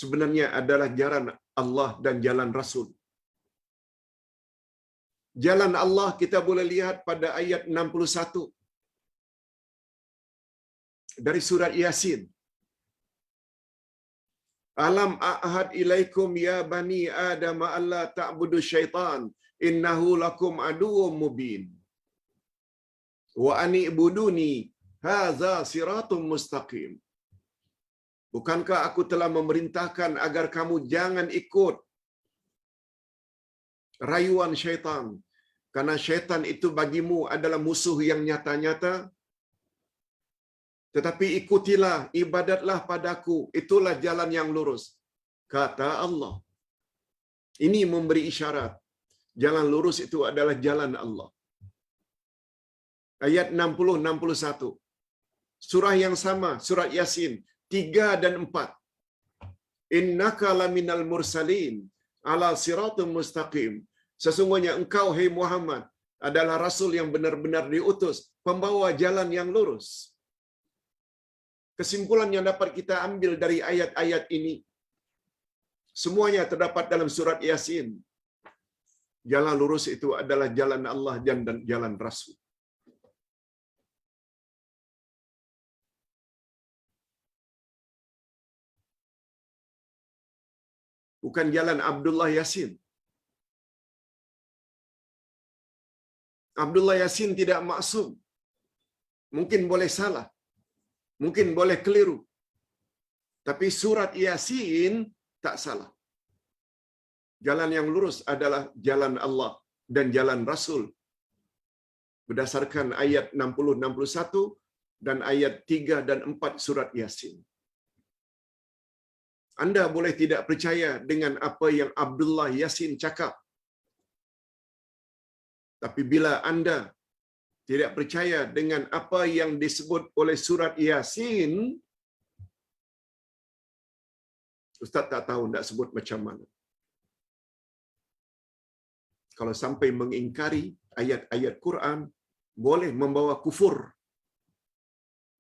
sebenarnya adalah jalan Allah dan jalan Rasul. Jalan Allah kita boleh lihat pada ayat 61 dari surat Yasin. Alam a'had ilaikum ya bani Adam alla ta'budu syaitan innahu lakum aduwwum mubin. Wa ani'buduni hadza siratum mustaqim. Bukankah aku telah memerintahkan agar kamu jangan ikut rayuan syaitan? Karena syaitan itu bagimu adalah musuh yang nyata-nyata. Tetapi ikutilah, ibadatlah padaku, itulah jalan yang lurus, kata Allah. Ini memberi isyarat jalan lurus itu adalah jalan Allah. Ayat 60-61. Surah yang sama, surat Yasin 3 dan 4. Innaka laminal mursalin ala siratum mustaqim. Sesungguhnya engkau, hai Muhammad, adalah rasul yang benar-benar diutus, pembawa jalan yang lurus. Kesimpulan yang dapat kita ambil dari ayat-ayat ini, semuanya terdapat dalam surat Yasin. Jalan lurus itu adalah jalan Allah dan jalan Rasul. Bukan jalan Abdullah Yasin. Abdullah Yasin tidak maksum. Mungkin boleh salah. Mungkin boleh keliru. Tapi surat Yasin tak salah. Jalan yang lurus adalah jalan Allah dan jalan Rasul. Berdasarkan ayat 60-61 dan ayat 3 dan 4 surat Yasin. Anda boleh tidak percaya dengan apa yang Abdullah Yasin cakap. Tapi bila Anda tidak percaya dengan apa yang disebut oleh surat Yasin, Ustaz tak tahu nak sebut macam mana. Kalau sampai mengingkari ayat-ayat Quran, boleh membawa kufur.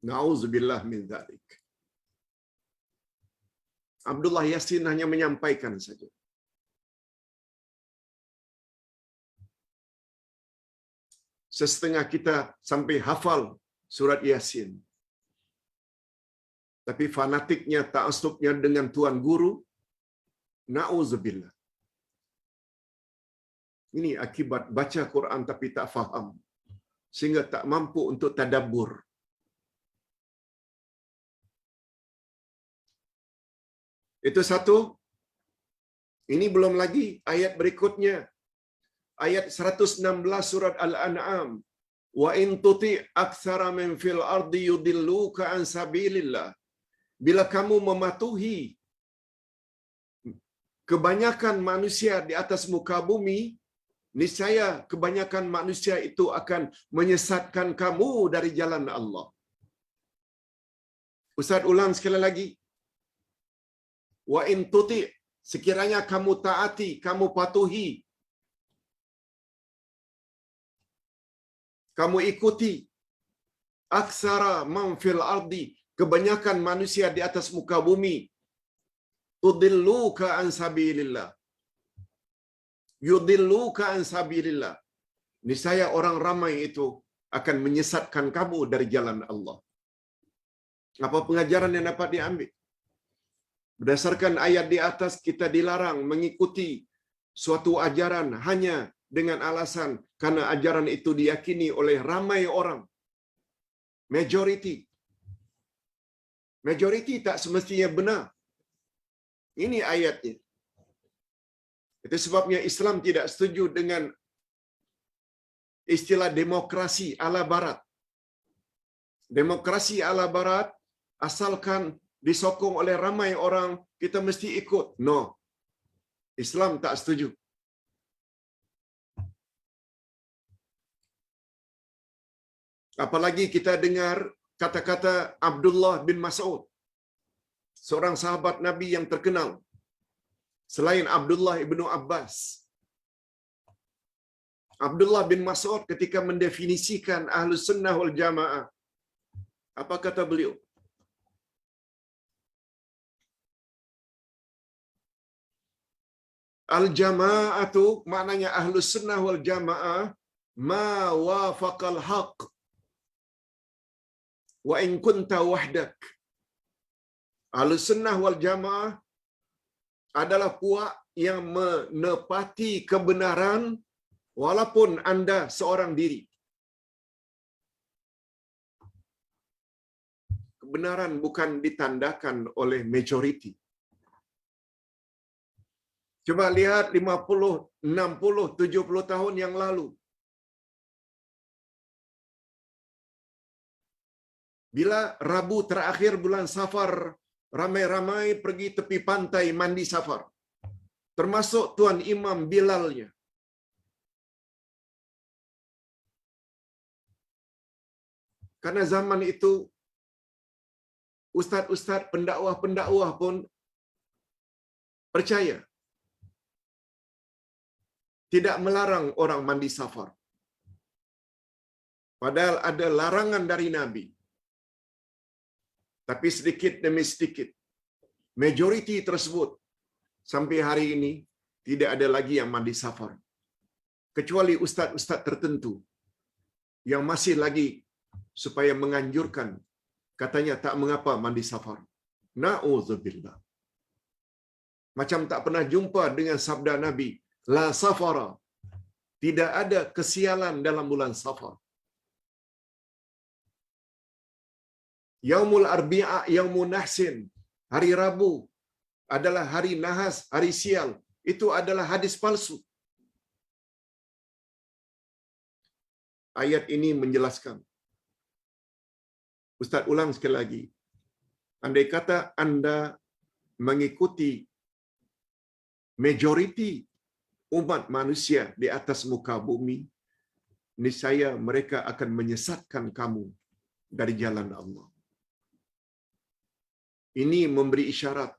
Na'udzubillah min dzalik. Abdullah Yasin hanya menyampaikan saja. Sesetengah kita sampai hafal surat Yasin. Tapi fanatiknya, ta'assubnya dengan tuan guru, na'udzubillah. Ini akibat baca Quran tapi tak faham, sehingga tak mampu untuk tadabbur. Itu satu. Ini belum lagi ayat berikutnya. Ayat 116 surat Al-An'am. Wa in tuti' aktsara min fil ardi yudilluka an sabilillah. Bila kamu mematuhi kebanyakan manusia di atas muka bumi, niscaya kebanyakan manusia itu akan menyesatkan kamu dari jalan Allah. Ustaz ulang sekali lagi. Wa in tuti', sekiranya kamu taati, kamu patuhi, kamu ikuti aksara man fil ardi, kebanyakan manusia di atas muka bumi, tudilluka an sabilillah, yudilluka an sabilillah, niscaya orang ramai itu akan menyesatkan kamu dari jalan Allah. Apa pengajaran yang dapat diambil? Berdasarkan ayat di atas, kita dilarang mengikuti suatu ajaran hanya dengan alasan karena ajaran itu diyakini oleh ramai orang. Majority tak semestinya benar. Ini ayatnya. Itu sebabnya Islam tidak setuju dengan istilah demokrasi ala barat. Demokrasi ala barat, asalkan disokong oleh ramai orang, kita mesti ikut. No. Islam tak setuju. Apalagi kita dengar kata-kata Abdullah bin Mas'ud, seorang sahabat Nabi yang terkenal, selain Abdullah ibnu Abbas. Abdullah bin Mas'ud ketika mendefinisikan Ahlus Sunnah wal Jamaah, apa kata beliau? Al-Jama'atu, maknanya Ahlus Sunnah wal Jamaah, ma wafaqal haq wa in kunta wahdak. Ahlus Sunnah wal Jamaah adalah puak yang menepati kebenaran walaupun anda seorang diri. Kebenaran bukan ditandakan oleh majority. Coba lihat 50, 60, 70 tahun yang lalu. Bila Rabu terakhir bulan Safar, ramai-ramai pergi tepi pantai mandi safar. Termasuk Tuan Imam Bilalnya. Karena zaman itu ustaz-ustaz, pendakwah-pendakwah pun percaya. Tidak melarang orang mandi safar. Padahal ada larangan dari Nabi. Tapi sedikit demi sedikit, majoriti tersebut sampai hari ini tidak ada lagi yang mandi safar. Kecuali ustaz-ustaz tertentu yang masih lagi supaya menganjurkan, katanya tak mengapa mandi safar. Na'udzubillah. Macam tak pernah jumpa dengan sabda Nabi, la safara. Tidak ada kesialan dalam bulan Safar. Yaumul Arbi'a, Yaumun Nahsin, hari Rabu adalah hari nahas, hari sial. Itu adalah hadis palsu. Ayat ini menjelaskan. Ustaz ulang sekali lagi. Andai kata Anda mengikuti majoriti umat manusia di atas muka bumi, niscaya mereka akan menyesatkan kamu dari jalan Allah. Ini memberi isyarat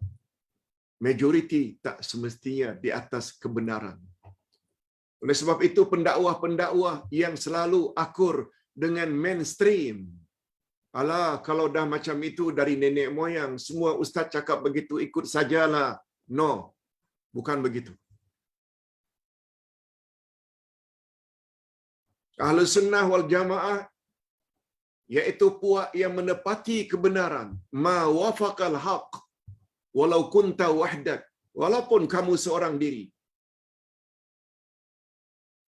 majoriti tak semestinya di atas kebenaran. Oleh sebab itu pendakwah-pendakwah yang selalu akur dengan mainstream. Alah, kalau dah macam itu dari nenek moyang, semua ustaz cakap begitu, ikut sajalah. No, bukan begitu. Ahlus Sunnah wal Jamaah iaitu puak yang menepati kebenaran, ma wafaqal haq walau kunta wahdak, walaupun kamu seorang diri.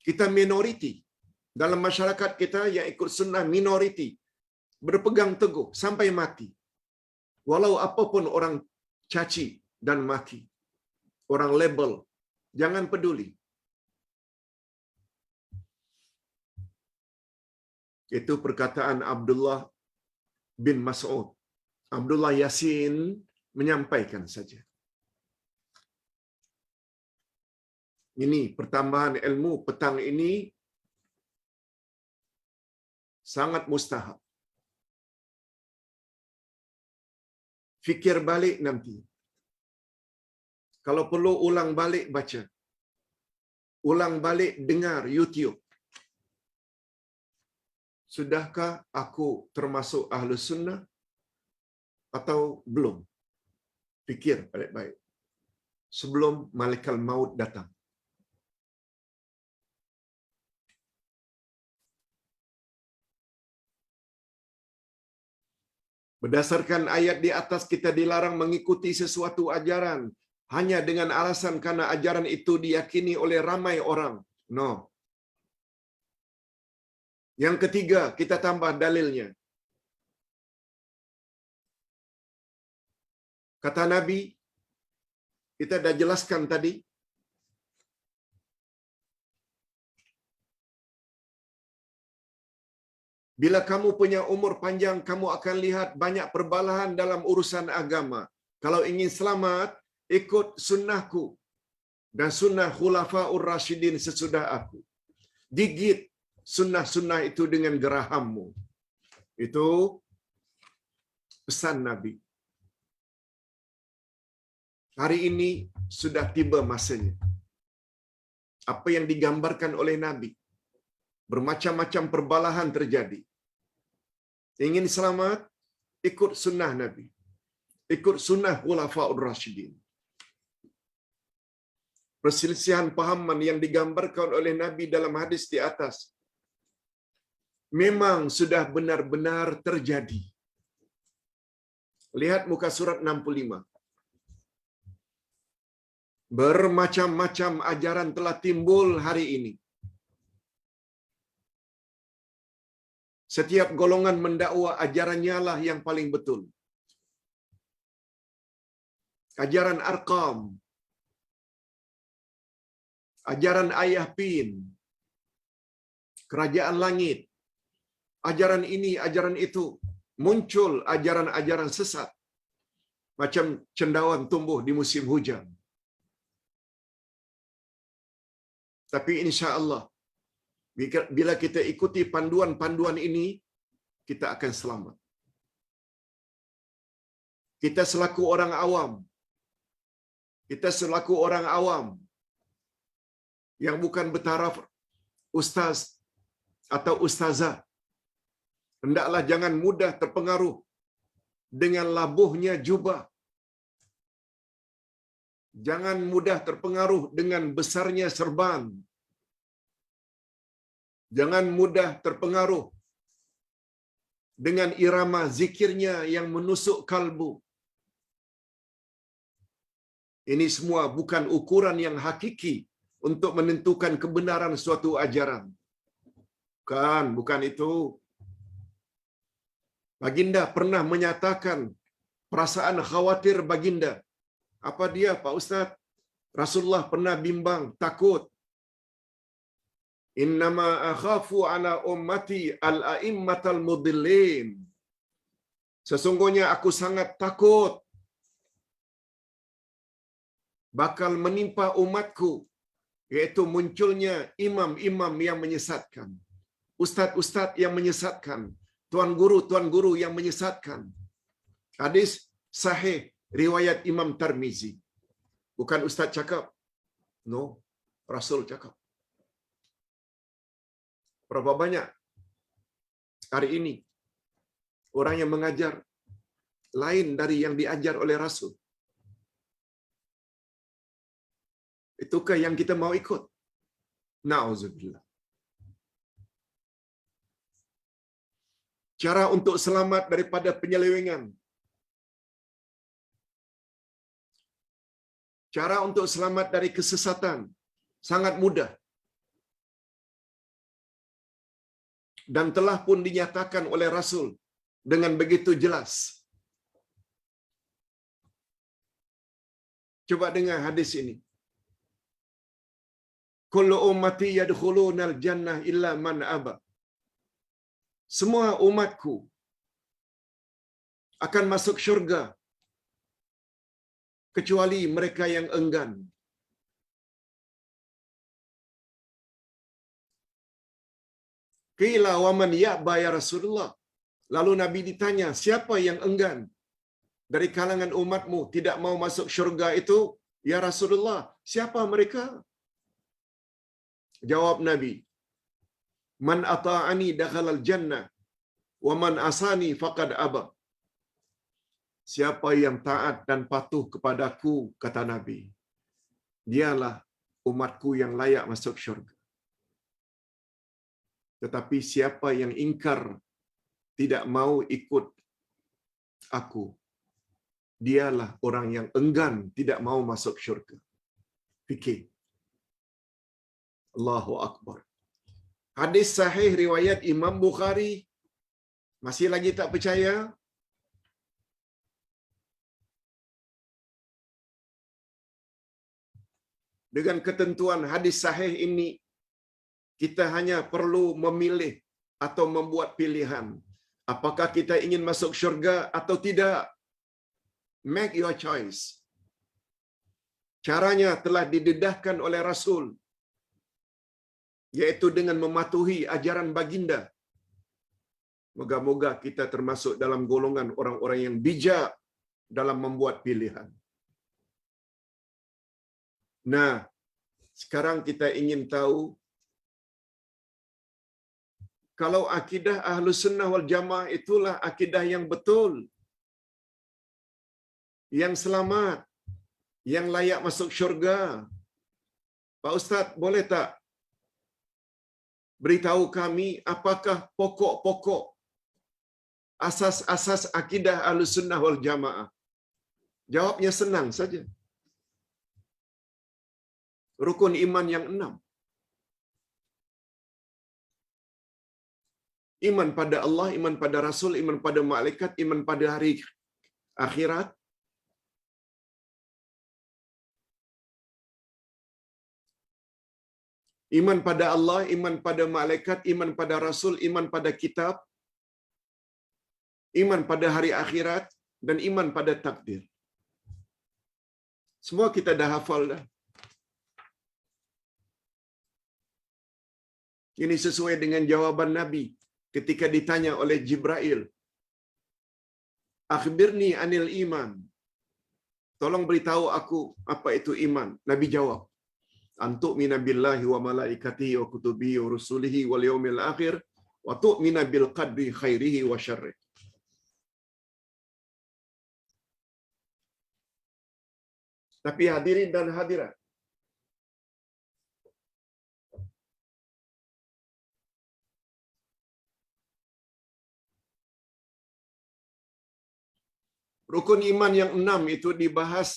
Kita minoriti dalam masyarakat kita yang ikut sunnah, minoriti berpegang teguh sampai mati. Walau apapun orang caci dan maki, orang label, jangan peduli. Itu perkataan Abdullah bin Mas'ud. Abdullah Yasin menyampaikan saja. Ini pertambahan ilmu petang ini sangat mustahab. Fikir balik nanti. Kalau perlu ulang balik baca. Ulang balik dengar YouTube. Sudahkah aku termasuk Ahlus Sunnah atau belum? Fikir baik-baik sebelum malaikat maut datang. Berdasarkan ayat di atas, kita dilarang mengikuti sesuatu ajaran hanya dengan alasan karena ajaran itu diyakini oleh ramai orang. No. Yang ketiga, kita tambah dalilnya. Kata Nabi, kita dah jelaskan tadi, bila kamu punya umur panjang, kamu akan lihat banyak perbalahan dalam urusan agama. Kalau ingin selamat, ikut sunnahku dan sunnah khulafaur rasyidin sesudah aku. Gigit sunnah-sunnah itu dengan gerahammu. Itu pesan Nabi. Hari ini sudah tiba masanya. Apa yang digambarkan oleh Nabi, bermacam-macam perbalahan terjadi. Ingin selamat, ikut sunnah Nabi. Ikut sunnah khulafaur rasyidin. Perselisihan pahaman yang digambarkan oleh Nabi dalam hadis di atas memang sudah benar-benar terjadi. Lihat muka surat 65. Bermacam-macam ajaran telah timbul hari ini. Setiap golongan mendakwa ajarannya lah yang paling betul. Ajaran Arqam, ajaran Ayah Pin, kerajaan langit, ajaran ini, ajaran itu, muncul ajaran-ajaran sesat macam cendawan tumbuh di musim hujan. Tapi insya Allah, bila kita ikuti panduan-panduan ini, kita akan selamat. Kita selaku orang awam yang bukan bertaraf ustaz atau ustazah, hendaklah jangan mudah terpengaruh dengan labuhnya jubah. Jangan mudah terpengaruh dengan besarnya serban. Jangan mudah terpengaruh dengan irama zikirnya yang menusuk kalbu. Ini semua bukan ukuran yang hakiki untuk menentukan kebenaran suatu ajaran. Bukan itu. Baginda pernah menyatakan perasaan khawatir baginda. Apa dia, Pak Ustaz? Rasulullah pernah bimbang, takut. Innama akhafu ala ummati al-a'immatal mudillin. Sesungguhnya aku sangat takut bakal menimpa umatku, yaitu munculnya imam-imam yang menyesatkan, ustaz-ustaz yang menyesatkan, tuan guru yang menyesatkan. Hadis sahih riwayat Imam Tirmizi. Bukan ustaz cakap. No, Rasul cakap. Berapa banyak hari ini orang yang mengajar lain dari yang diajar oleh Rasul? Itukah yang kita mau ikut? Na'udzubillah. Cara untuk selamat daripada penyelewengan. Cara untuk selamat dari kesesatan sangat mudah. Dan telah pun dinyatakan oleh Rasul dengan begitu jelas. Coba dengar hadis ini. Kullu ummati yadkhulunal jannah illa man aba. Semua umatku akan masuk syurga kecuali mereka yang enggan. Qila wa man ya'ba ya Rasulullah. Lalu Nabi ditanya, siapa yang enggan dari kalangan umatmu tidak mau masuk syurga itu? Ya Rasulullah, siapa mereka? Jawab Nabi, man ata'ani dakhalal jannah wa man asani faqad aba. Siapa yang taat dan patuh kepadaku, kata Nabi, dialah umatku yang layak masuk syurga. Tetapi siapa yang ingkar, tidak mau ikut aku, dialah orang yang enggan, tidak mau masuk syurga. Fikir. Allahu Akbar. Hadis sahih riwayat Imam Bukhari. Masih lagi tak percaya? Dengan ketentuan hadis sahih ini, kita hanya perlu memilih atau membuat pilihan. Apakah kita ingin masuk syurga atau tidak? Make your choice. Caranya telah didedahkan oleh Rasul, yaitu dengan mematuhi ajaran baginda. Moga-moga kita termasuk dalam golongan orang-orang yang bijak dalam membuat pilihan. Nah, sekarang kita ingin tahu, kalau akidah Ahlus Sunnah wal Jamaah itulah akidah yang betul, yang selamat, yang layak masuk syurga. Pak Ustaz, boleh tak beritahu kami apakah pokok-pokok asas-asas akidah Ahlus Sunnah wal Jamaah? Jawabnya senang saja. Rukun iman yang 6. Iman pada Allah, iman pada Rasul, iman pada malaikat, iman pada hari akhirat. Iman pada Allah, iman pada malaikat, iman pada Rasul, iman pada kitab, iman pada hari akhirat, dan iman pada takdir. Semua kita dah hafal dah. Ini sesuai dengan jawaban Nabi ketika ditanya oleh Jibril, "Akhbirni anil iman." Tolong beritahu aku apa itu iman. Nabi jawab, "Antu'mina billahi wa malaikatihi wa kutubihi wa rusulihi wal yaumil akhir wa tu'mina bil qadri khairihi wa syarrihi." Tapi hadirin dan hadirat, rukun iman yang 6 itu dibahas,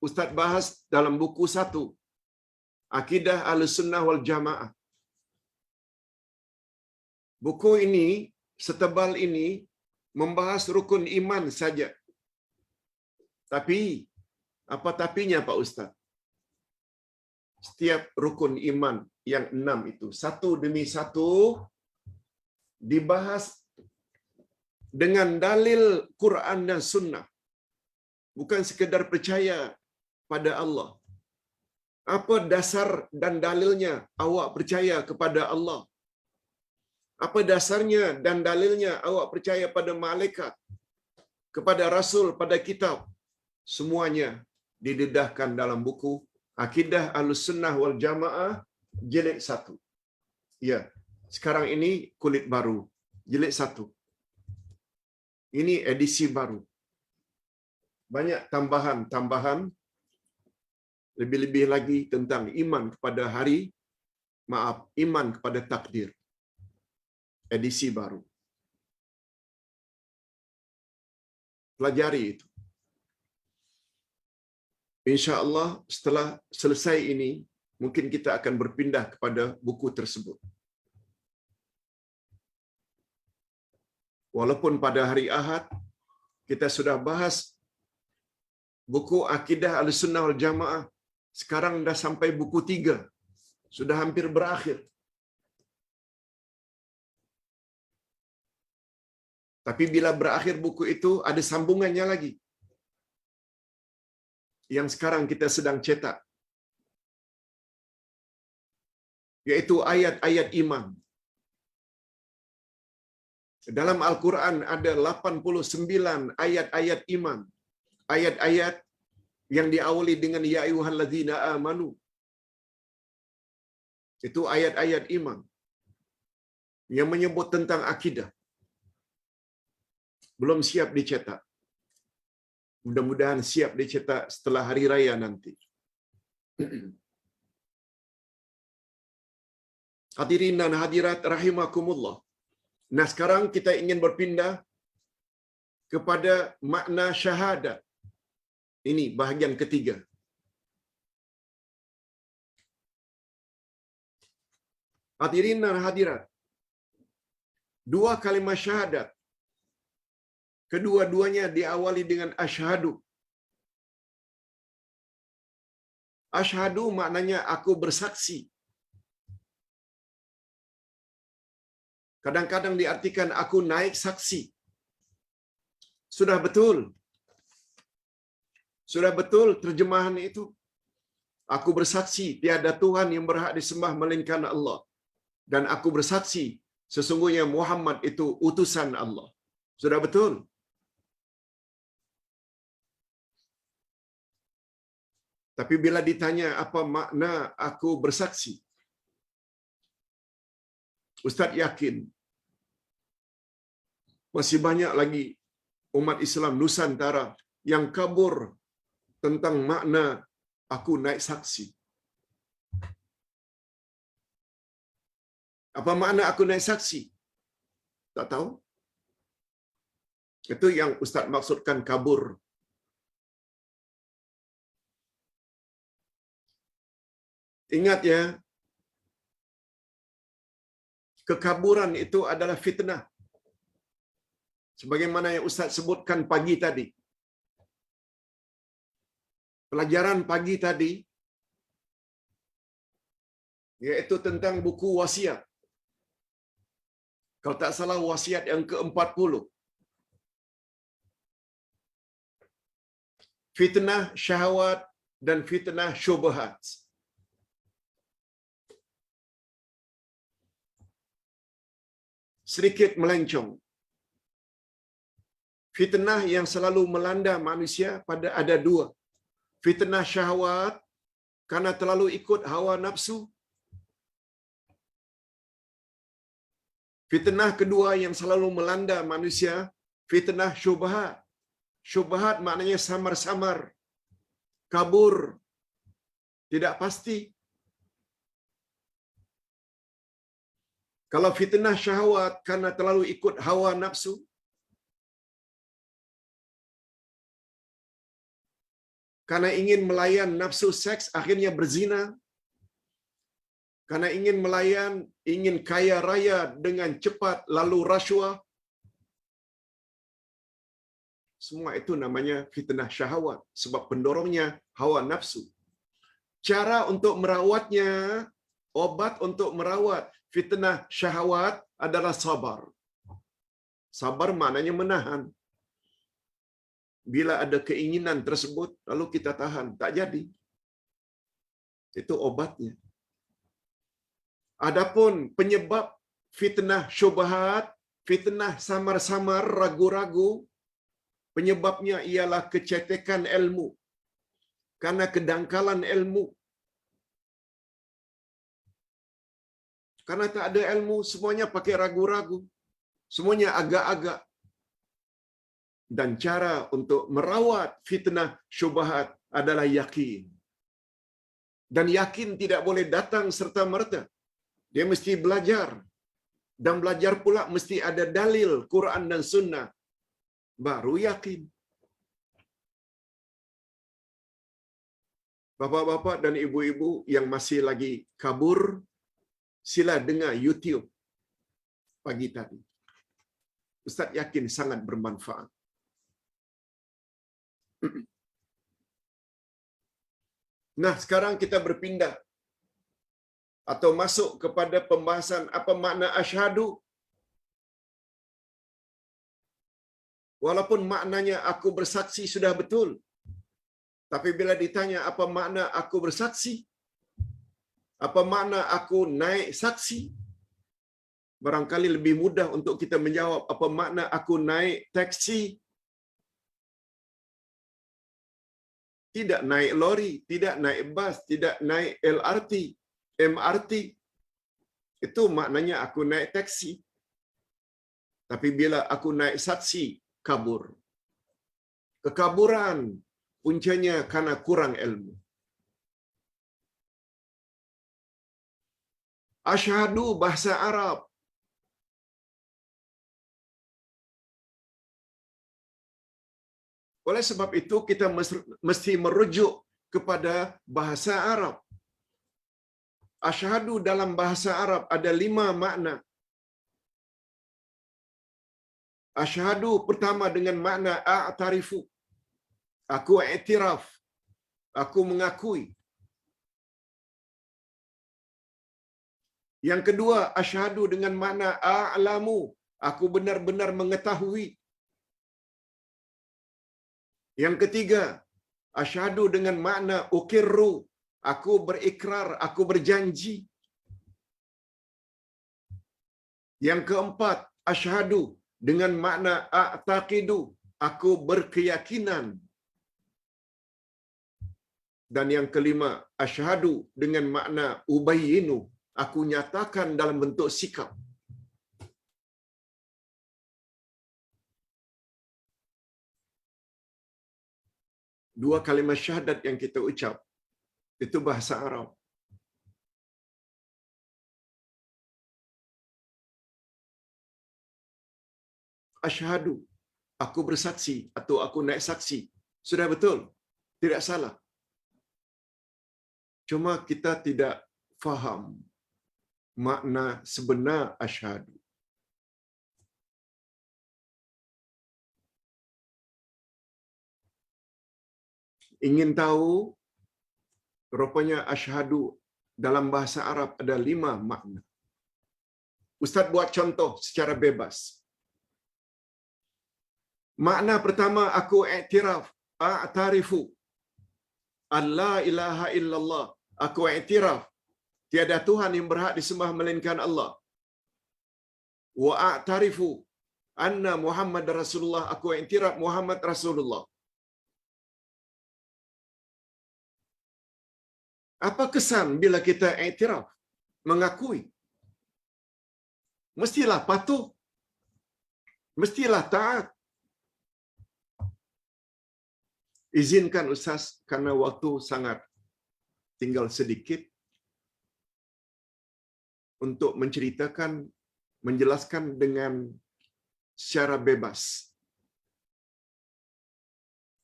Ustaz bahas dalam buku 1, Akidah Ahlussunnah wal Jamaah. Buku ini, setebal ini, membahas rukun iman saja. Tapi, apa tapinya Pak Ustaz? Setiap rukun iman yang 6 itu, satu demi satu, dibahas dengan dalil Quran dan Sunnah. Bukan sekedar percaya pada Allah. Apa dasar dan dalilnya awak percaya kepada Allah? Apa dasarnya dan dalilnya awak percaya pada malaikat, kepada Rasul, pada kitab? Semuanya didedahkan dalam buku Akidah Ahlussunnah wal Jamaah jilid 1. Ya, sekarang ini kulit baru, jilid 1. Ini edisi baru. Banyak tambahan-tambahan, lebih-lebih lagi tentang iman kepada iman kepada takdir. Edisi baru. Pelajari itu. Insya-Allah setelah selesai ini, mungkin kita akan berpindah kepada buku tersebut. Walaupun pada hari Ahad kita sudah bahas buku Akidah Ahlussunnah wal Jamaah, sekarang dah sampai buku 3. Sudah hampir berakhir. Tapi bila berakhir buku itu, ada sambungannya lagi. Yang sekarang kita sedang cetak. Yaitu ayat-ayat iman. Dalam Al-Quran ada 89 ayat-ayat iman. Ayat-ayat yang diawali dengan ya ayyuhallazina amanu. Itu ayat-ayat iman yang menyebut tentang akidah. Belum siap dicetak. Mudah-mudahan siap dicetak setelah hari raya nanti. Hadirin dan hadirat rahimakumullah. Nah, sekarang kita ingin berpindah kepada makna syahadat. Ini bahagian ketiga. Hadirin dan hadirat, dua kalimat syahadat, kedua-duanya diawali dengan asyhadu. Asyhadu maknanya aku bersaksi. Kadang-kadang diartikan aku naik saksi. Sudah betul. Sudah betul terjemahan itu. Aku bersaksi tiada Tuhan yang berhak disembah melainkan Allah. Dan aku bersaksi sesungguhnya Muhammad itu utusan Allah. Sudah betul. Tapi bila ditanya apa makna aku bersaksi, Ustaz yakin masih banyak lagi umat Islam Nusantara yang kabur tentang makna aku naik saksi. Apa makna aku naik saksi? Tak tahu. Itu yang Ustaz maksudkan kabur. Ingat ya, kekaburan itu adalah fitnah. Sebagaimana yang Ustaz sebutkan pagi tadi. Pelajaran pagi tadi yaitu tentang buku wasiat. Kalau tak salah wasiat yang ke-40. fitnah syahwat dan fitnah syubhat. Sedikit melencong. Fitnah yang selalu melanda manusia ada dua. Fitnah syahwat karena terlalu ikut hawa nafsu. Fitnah kedua yang selalu melanda manusia, fitnah syubhat. Syubhat maknanya samar-samar, kabur, tidak pasti. Kalau fitnah syahwat karena terlalu ikut hawa nafsu, karena ingin melayan nafsu seks akhirnya berzina, karena ingin melayan, ingin kaya raya dengan cepat lalu rasuah. Semua itu namanya fitnah syahwat sebab pendorongnya hawa nafsu. Cara untuk merawatnya, obat untuk merawat fitnah syahwat adalah sabar. Sabar maknanya menahan. Bila ada keinginan tersebut, lalu kita tahan, tak jadi. Itu obatnya. Adapun penyebab fitnah syubhat, fitnah samar-samar, ragu-ragu, penyebabnya ialah kecetekan ilmu. Karena kedangkalan ilmu. Karena tak ada ilmu, semuanya pakai ragu-ragu. Semuanya agak-agak. Dan cara untuk merawat fitnah syubhat adalah yakin. Dan yakin tidak boleh datang serta-merta. Dia mesti belajar. Dan belajar pula mesti ada dalil Quran dan Sunnah. Baru yakin. Bapak-bapak dan ibu-ibu yang masih lagi kabur, sila dengar YouTube pagi tadi. Ustaz yakin sangat bermanfaat. Nah, sekarang kita berpindah atau masuk kepada pembahasan apa makna asyhadu. Walaupun maknanya aku bersaksi sudah betul. Tapi bila ditanya apa makna aku bersaksi? Apa makna aku naik saksi? Barangkali lebih mudah untuk kita menjawab apa makna aku naik taksi. Tidak naik lori, tidak naik bas, tidak naik LRT, MRT. Itu maknanya aku naik taksi. Tapi bila aku naik saksi, kabur. Kekaburan puncanya karena kurang ilmu. Asyhadu bahasa Arab. Oleh sebab itu kita mesti merujuk kepada bahasa Arab. Asyhadu dalam bahasa Arab ada 5 makna. Asyhadu pertama dengan makna a'tarifu. Aku i'tiraf. Aku mengakui. Yang kedua, asyhadu dengan makna a'lamu. Aku benar-benar mengetahui. Yang ketiga, asyhadu dengan makna ukirru. Aku berikrar, aku berjanji. Yang keempat, asyhadu dengan makna a'taqidu. Aku berkeyakinan. Dan yang kelima, asyhadu dengan makna ubayyinu. Aku nyatakan dalam bentuk sikap. Dua kalimat syahadat yang kita ucap, itu bahasa Arab. Asyhadu, aku bersaksi atau aku naik saksi. Sudah betul, tidak salah. Cuma kita tidak faham makna sebenar asyhadu. Ingin tahu? Rupanya asyhadu dalam bahasa Arab ada 5 makna. Ustaz buat contoh secara bebas. Makna pertama, aku iktiraf. a'tarifu an la ilaha illallah. Aku iktiraf tiada Tuhan yang berhak disembah melainkan Allah. Wa a'tarifu anna Muhammad Rasulullah. Aku iktiraf Muhammad Rasulullah. Apa kesan bila kita iktiraf, mengakui? Mestilah patuh, mestilah taat. Izinkan Ustaz, karena waktu sangat tinggal sedikit, untuk menceritakan, menjelaskan dengan secara bebas.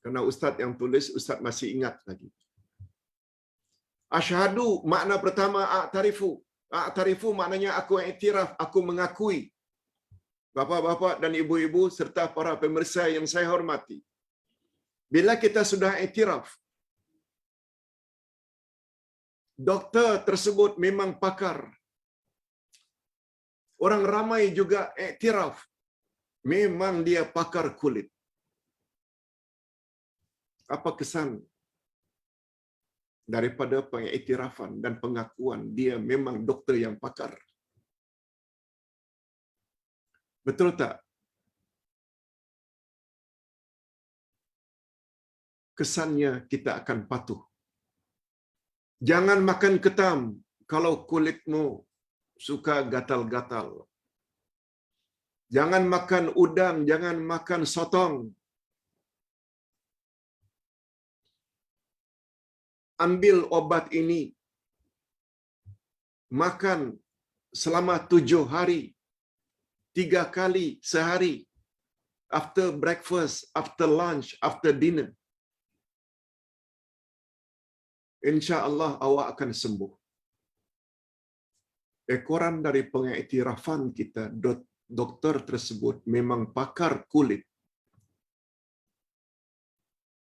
Karena Ustaz yang tulis, Ustaz masih ingat lagi. Asyhadu, makna pertama a'tarifu. A'tarifu maknanya aku iktiraf, aku mengakui. Bapa-bapa dan ibu-ibu serta para pemirsa yang saya hormati. Bila kita sudah iktiraf, doktor tersebut memang pakar. Orang ramai juga iktiraf, memang dia pakar kulit. Apa kesan daripada pengiktirafan dan pengakuan dia memang doktor yang pakar? Betul tak? Kesannya kita akan patuh. Jangan makan ketam kalau kulitmu suka gatal-gatal. Jangan makan udang, jangan makan sotong. Ambil obat ini, makan selama 7 hari, 3 kali sehari, after breakfast, after lunch, after dinner. Insya Allah awak akan sembuh. Ekoran dari pengiktirafan kita, doktor tersebut memang pakar kulit.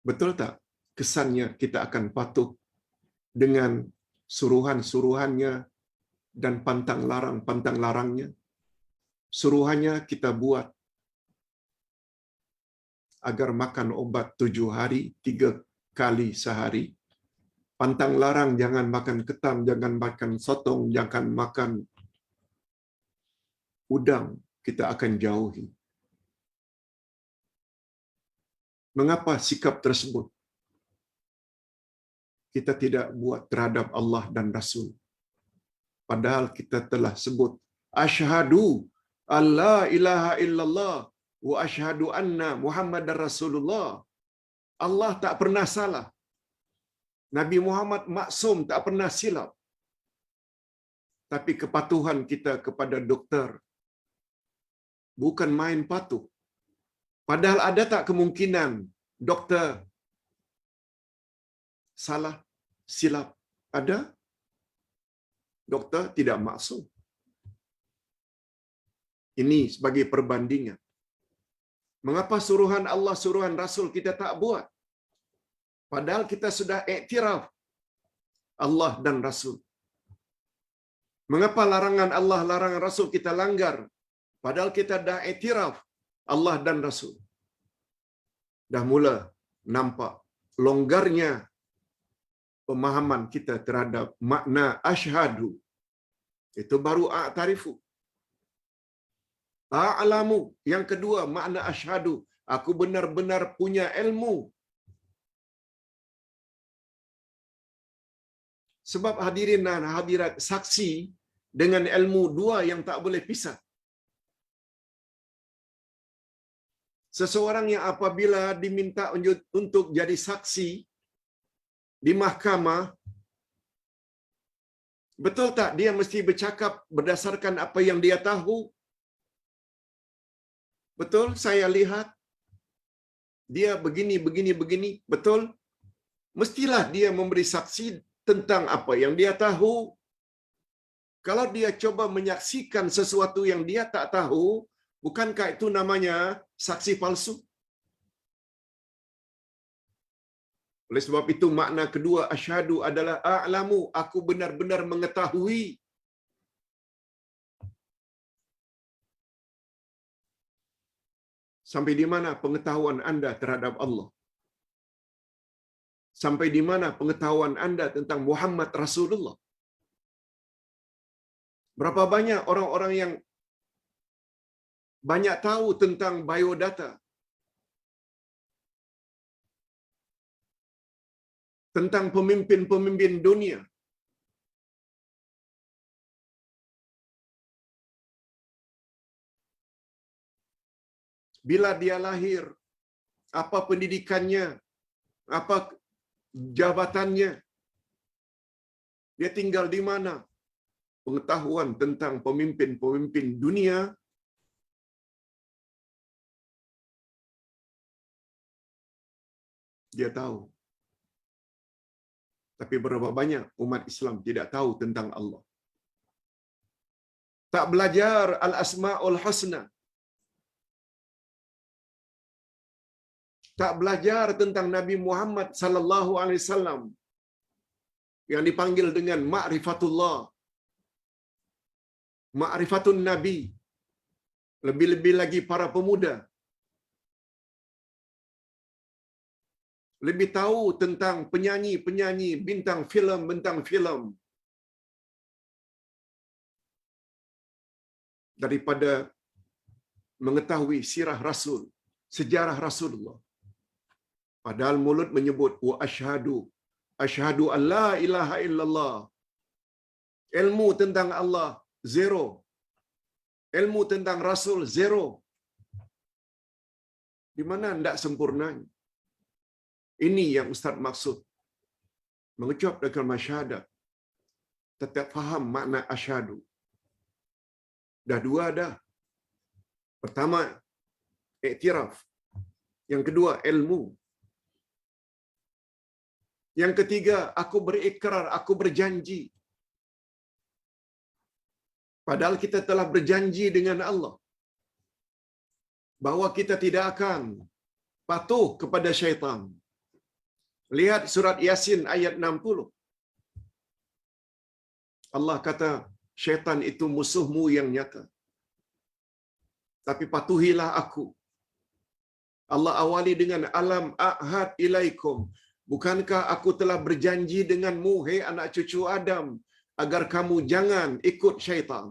Betul tak? Kesannya kita akan patuh dengan suruhan-suruhannya dan pantang larangnya. Suruhannya kita buat agar makan obat 7 hari, 3 kali sehari. Pantang larang jangan makan ketam, jangan makan sotong, jangan makan udang, kita akan jauhi. Mengapa sikap tersebut kita tidak buat terhadap Allah dan Rasul? Padahal kita telah sebut asyhadu alla ilaha illallah wa asyhadu anna Muhammadar Rasulullah. Allah tak pernah salah. Nabi Muhammad maksum, tak pernah silap. Tapi kepatuhan kita kepada doktor bukan main patuh. Padahal ada tak kemungkinan doktor salah, silap? Ada. Doktor tidak maksum. Ini sebagai perbandingan. Mengapa suruhan Allah, suruhan Rasul kita tak buat? Padahal kita sudah iktiraf Allah dan Rasul. Mengapa larangan Allah, larangan Rasul kita langgar? Padahal kita dah iktiraf Allah dan Rasul. Dah mula nampak longgarnya pemahaman kita terhadap makna asyhadu. Itu baru a'tarifu. A'lamu, yang kedua makna asyhadu, aku benar-benar punya ilmu. Sebab hadirin dan hadirat, saksi dengan ilmu dua yang tak boleh pisah. Seseorang yang apabila diminta untuk jadi saksi di mahkamah, betul tak dia mesti bercakap berdasarkan apa yang dia tahu? Betul, saya lihat dia begini. Betul? Mestilah dia memberi saksi tentang apa yang dia tahu. Kalau dia coba menyaksikan sesuatu yang dia tak tahu, bukankah itu namanya saksi palsu? Oleh sebab itu makna kedua asyhadu adalah a'lamu, aku benar-benar mengetahui. Sampai di mana pengetahuan anda terhadap Allah? Sampai di mana pengetahuan Anda tentang Muhammad Rasulullah? Berapa banyak orang-orang yang banyak tahu tentang biodata, tentang pemimpin-pemimpin dunia. Bila dia lahir, apa pendidikannya, apa jabatannya, dia tinggal di mana. Pengetahuan tentang pemimpin-pemimpin dunia dia tahu. Tapi berapa banyak umat Islam tidak tahu tentang Allah. Tak belajar al-asma'ul husna. Tak belajar tentang Nabi Muhammad sallallahu alaihi wasallam yang dipanggil dengan ma'rifatullah. Ma'rifatun Nabi. Lebih-lebih lagi para pemuda. Lebih tahu tentang penyanyi-penyanyi, bintang filem daripada mengetahui sirah Rasul, sejarah Rasulullah. Padahal mulut menyebut wa asyhadu an la ilaha illallah. Ilmu tentang Allah zero. Ilmu tentang Rasul zero. Di mana hendak sempurnanya? Ini yang Ustaz maksud. Mengucap dengan syahadat. Tetap faham makna asyhadu. Dah dua dah. Pertama, iktiraf. Yang kedua, ilmu. Yang ketiga, aku berikrar, aku berjanji. Padahal kita telah berjanji dengan Allah bahwa kita tidak akan patuh kepada syaitan. Lihat surat Yasin ayat 60. Allah kata, syaitan itu musuhmu yang nyata. Tapi patuhilah aku. Allah awali dengan alam a'had ilaikum. Bukankah aku telah berjanji denganmu, hai anak cucu Adam, agar kamu jangan ikut syaitan.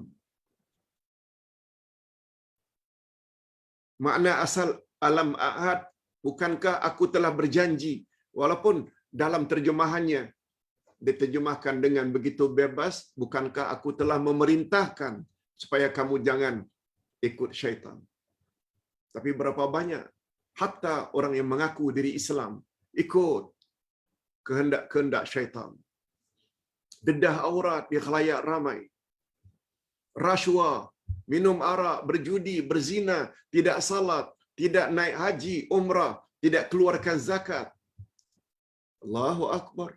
Makna asal alam a'had, bukankah aku telah berjanji, walaupun dalam terjemahannya diterjemahkan dengan begitu bebas, bukankah aku telah memerintahkan supaya kamu jangan ikut syaitan. Tapi berapa banyak hatta orang yang mengaku diri Islam ikut kehendak-kehendak syaitan. Dedah aurat di khalayak ramai. Rashwa, minum arak, berjudi, berzina, tidak salat, tidak naik haji, umrah, tidak keluarkan zakat. Allahu Akbar.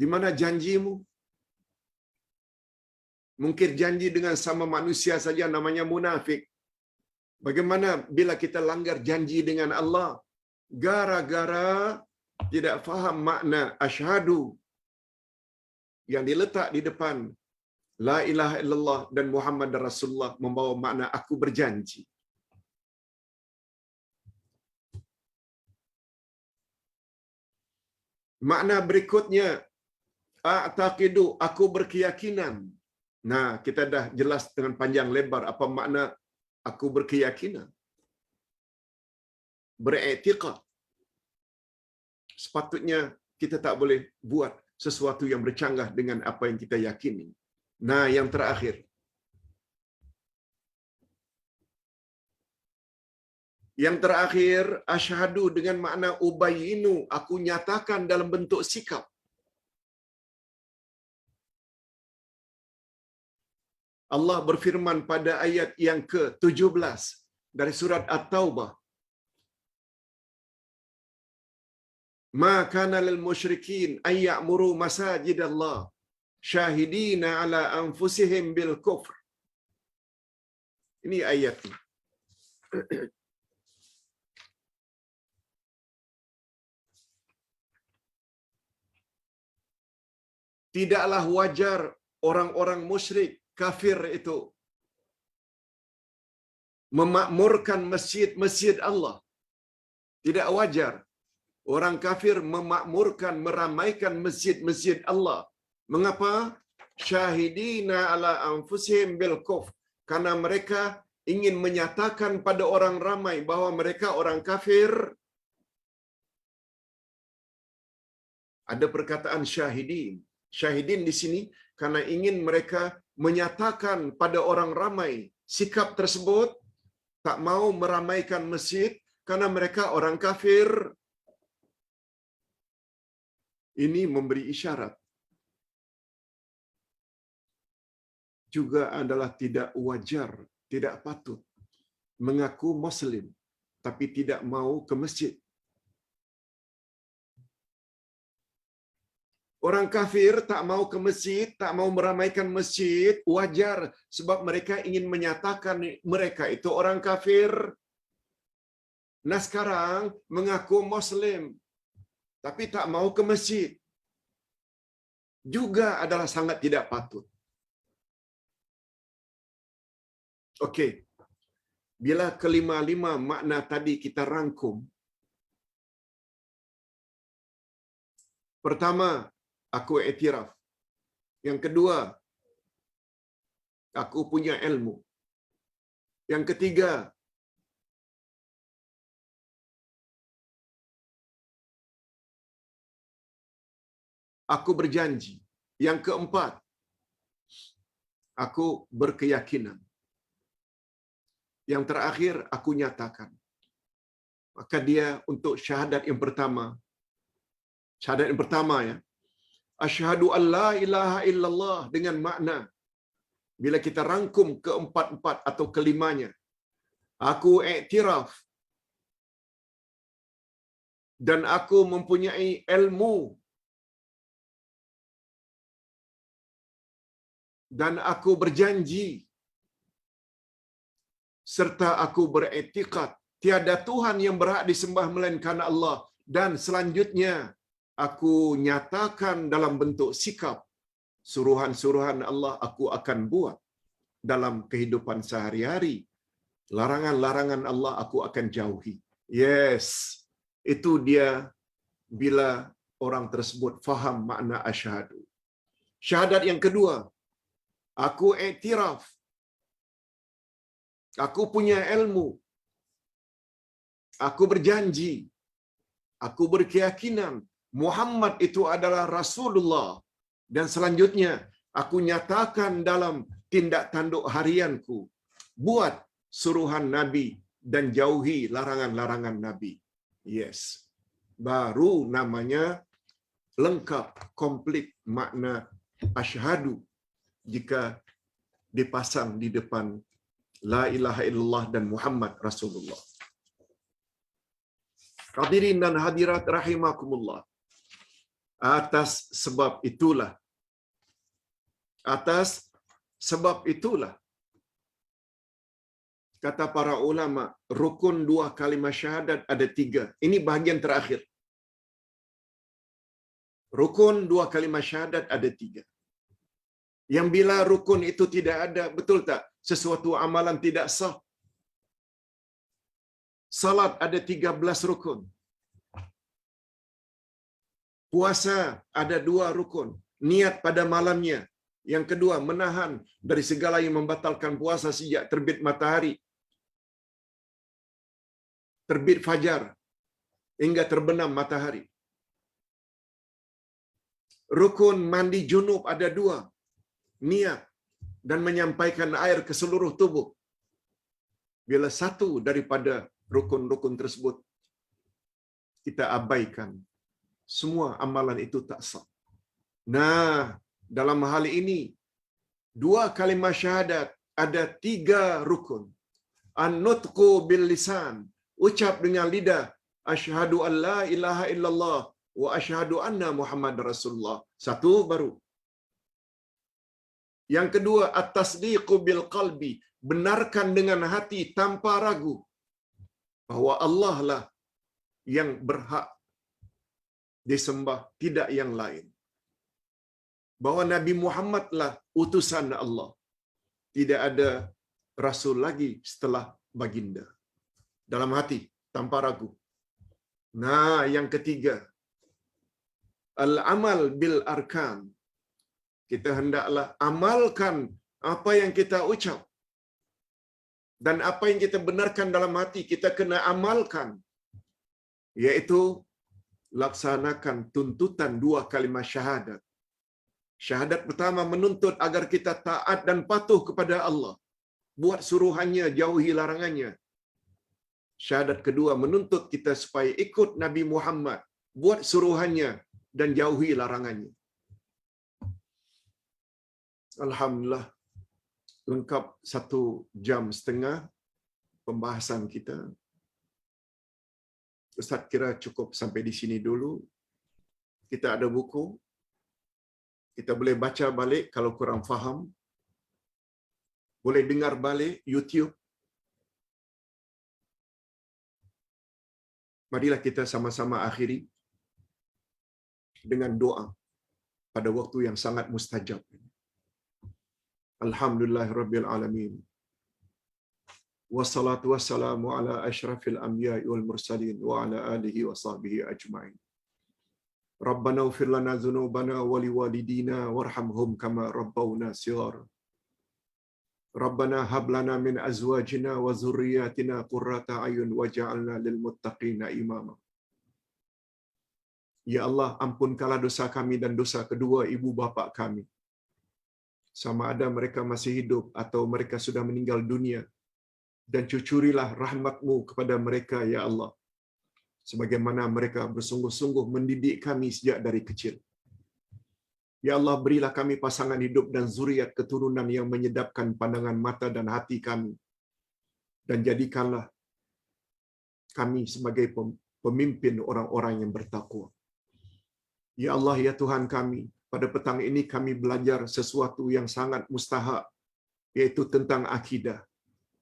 Di mana janjimu? Mungkir janji dengan sama manusia saja namanya munafik. Bagaimana bila kita langgar janji dengan Allah? Gara-gara tidak faham makna asyhadu yang diletak di depan la ilaha illallah dan Muhammad Rasulullah membawa makna aku berjanji. Makna berikutnya a'taqidu, aku berkeyakinan. Nah, kita dah jelas dengan panjang lebar apa makna aku berkeyakinan. Beriktiqad. Sepatutnya kita tak boleh buat sesuatu yang bercanggah dengan apa yang kita yakini. Nah, yang terakhir. Yang terakhir, asyhadu dengan makna ubayinu, aku nyatakan dalam bentuk sikap. Allah berfirman pada ayat yang ke-17 dari surat At-Taubah. Ma kana lil musyrikin ay ya'muru masajidallah syahidina ala anfusihim bil kufr. Ini ayatnya. Tidaklah wajar orang-orang musyrik kafir itu memakmurkan masjid-masjid Allah. Tidak wajar. Orang kafir memakmurkan, meramaikan masjid-masjid Allah. Mengapa? Syahidina ala anfusihim bil kufr. Karena mereka ingin menyatakan pada orang ramai bahwa mereka orang kafir. Ada perkataan syahidin. Syahidin di sini karena ingin mereka menyatakan pada orang ramai sikap tersebut, tak mau meramaikan masjid karena mereka orang kafir. Ini memberi isyarat juga adalah tidak wajar, tidak patut mengaku Muslim tapi tidak mau ke masjid. Orang kafir tak mau ke masjid, tak mau meramaikan masjid, wajar sebab mereka ingin menyatakan mereka itu orang kafir. Nah sekarang mengaku Muslim tapi tak mau ke masjid juga adalah sangat tidak patut. Okey. Bila kelima-lima makna tadi kita rangkum. Pertama, aku iktiraf. Yang kedua, aku punya ilmu. Yang ketiga, aku berjanji. Yang keempat, aku berkeyakinan. Yang terakhir, aku nyatakan. Maka dia untuk syahadat yang pertama. Syahadat yang pertama ya. Asyhadu an la ilaha illallah dengan makna. Bila kita rangkum keempat-empat atau kelimanya. Aku iktiraf. Dan aku mempunyai ilmu. Dan aku berjanji. Serta aku beriktikad tiada Tuhan yang berhak disembah melainkan Allah, dan selanjutnya aku nyatakan dalam bentuk sikap suruhan-suruhan Allah aku akan buat dalam kehidupan sehari-hari, larangan-larangan Allah aku akan jauhi. Yes, itu dia bila orang tersebut faham makna asyhadu. Syahadat yang kedua, aku iktiraf. Aku punya ilmu. Aku berjanji. Aku berkeyakinan Muhammad itu adalah Rasulullah. Dan selanjutnya, aku nyatakan dalam tindak tanduk harianku. Buat suruhan Nabi dan jauhi larangan-larangan Nabi. Yes. Baru namanya lengkap, komplit makna asyhadu jika dipasang di depan La ilaha illallah dan Muhammad Rasulullah. Hadirin dan hadirat rahimakumullah. Atas sebab itulah kata para ulama, rukun dua kalimah syahadat ada 3. Ini bahagian terakhir. Rukun dua kalimah syahadat ada 3. Yang bila rukun itu tidak ada, betul tak? Sesuatu amalan tidak sah. Salat ada 13 rukun. Puasa ada 2 rukun. Niat pada malamnya. Yang kedua, menahan dari segala yang membatalkan puasa sejak terbit matahari, terbit fajar, hingga terbenam matahari. Rukun mandi junub ada 2. Niat dan menyampaikan air ke seluruh tubuh. Bila satu daripada rukun-rukun tersebut kita abaikan, semua amalan itu tak sah. Nah, dalam hal ini 2 kalimah syahadat ada 3 rukun. An-nutqu bil lisan, ucap dengan lidah, asyhadu an la ilaha illallah wa asyhadu anna Muhammad Rasulullah. Satu baru. Yang kedua, at-tasdiqu bil qalbi, benarkan dengan hati tanpa ragu bahwa Allah lah yang berhak disembah, tidak yang lain. Bahwa Nabi Muhammad lah utusan Allah. Tidak ada rasul lagi setelah baginda. Dalam hati, tanpa ragu. Nah, yang ketiga, al-amal bil arkan. Kita hendaklah amalkan apa yang kita ucap. Dan apa yang kita benarkan dalam hati, kita kena amalkan. Yaitu, laksanakan tuntutan 2 kalimat syahadat. Syahadat pertama menuntut agar kita taat dan patuh kepada Allah. Buat suruhannya, jauhi larangannya. Syahadat kedua menuntut kita supaya ikut Nabi Muhammad. Buat suruhannya dan jauhi larangannya. Alhamdulillah, lengkap 1.5 jam pembahasan kita. Ustaz kira cukup sampai di sini dulu. Kita ada buku. Kita boleh baca balik kalau kurang faham. Boleh dengar balik YouTube. Marilah kita sama-sama akhiri dengan doa pada waktu yang sangat mustajab. Alhamdulillahirabbil alamin. Wassalatu wassalamu ala asyrafil anbiya'i wal mursalin wa ala alihi wa sahbihi ajma'in. Rabbana ighfir lana dzunubana wa liwalidina warhamhum kama rabbawna shighara. Rabbana hab lana min azwajina wa dzurriyyatina qurrata a'yun waj'alna lil muttaqina imama. Ya Allah, ampunkanlah dosa kami dan dosa kedua ibu bapa kami. Sama ada mereka masih hidup atau mereka sudah meninggal dunia. Dan cucurilah rahmat-Mu kepada mereka, Ya Allah. Sebagaimana mereka bersungguh-sungguh mendidik kami sejak dari kecil. Ya Allah, berilah kami pasangan hidup dan zuriat keturunan yang menyedapkan pandangan mata dan hati kami. Dan jadikanlah kami sebagai pemimpin orang-orang yang bertakwa. Ya Allah, ya Tuhan kami, pada petang ini kami belajar sesuatu yang sangat mustahak, yaitu tentang akidah.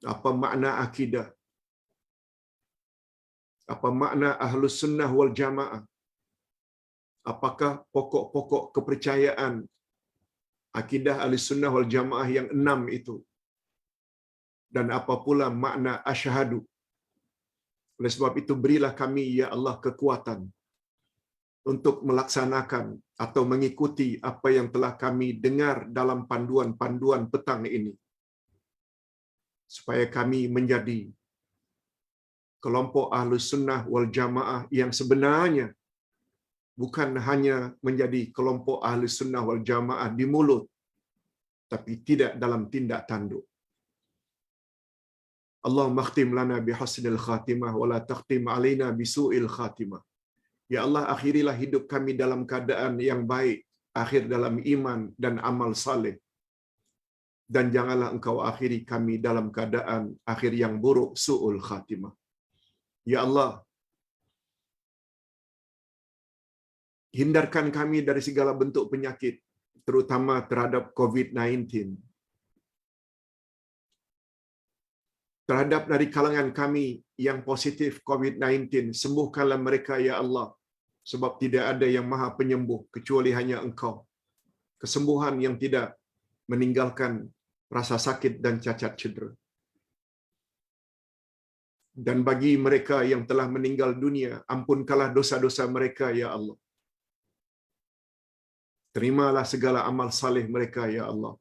Apa makna akidah? Apa makna Ahlus Sunnah wal Jamaah? Apakah pokok-pokok kepercayaan akidah Ahlus Sunnah wal Jamaah yang 6 itu? Dan apa pula makna asyhadu? Oleh sebab itu berilah kami, ya Allah, kekuatan untuk melaksanakan atau mengikuti apa yang telah kami dengar dalam panduan-panduan petang ini. Supaya kami menjadi kelompok Ahlus Sunnah wal Jamaah yang sebenarnya bukan hanya menjadi kelompok Ahlus Sunnah wal Jamaah di mulut, tapi tidak dalam tindak tanduk. Allahumma khtim lana bihusnil khatimah wa la takhtim alaina bisu'il khatimah. Ya Allah, akhirilah hidup kami dalam keadaan yang baik, akhir dalam iman dan amal saleh. Dan janganlah Engkau akhiri kami dalam keadaan akhir yang buruk, su'ul khatimah. Ya Allah, hindarkan kami dari segala bentuk penyakit, terutama terhadap COVID-19. Terhadap dari kalangan kami yang positif COVID-19, sembuhkanlah mereka, ya Allah. Sebab tidak ada yang maha penyembuh kecuali hanya Engkau. Kesembuhan yang tidak meninggalkan rasa sakit dan cacat cedera. Dan bagi mereka yang telah meninggal dunia, ampunkanlah dosa-dosa mereka, ya Allah. Terimalah segala amal saleh mereka, ya Allah.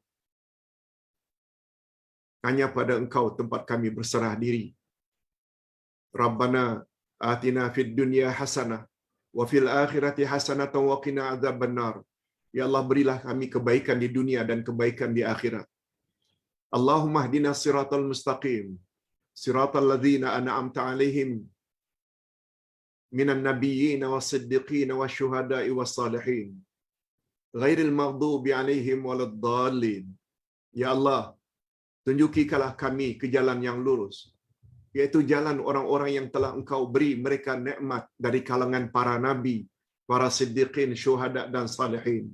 Hanya pada Engkau tempat kami berserah diri. Rabbana atina fid dunya hasanah wa fil akhirati hasanatan wa qina adzabannar. Ya Allah, berilah kami kebaikan di dunia dan kebaikan di akhirat. Allahumma hdina siratal mustaqim, siratal ladzina an'amta 'alaihim minan nabiyyin was-siddiqin wasyuhada'i was-salihin, ghairil maghdubi 'alaihim waladdallin. Ya Allah, tunjukilah kami ke jalan yang lurus, yaitu jalan orang-orang yang telah Engkau beri mereka nikmat dari kalangan para nabi, para siddiqin, syuhada dan salihin.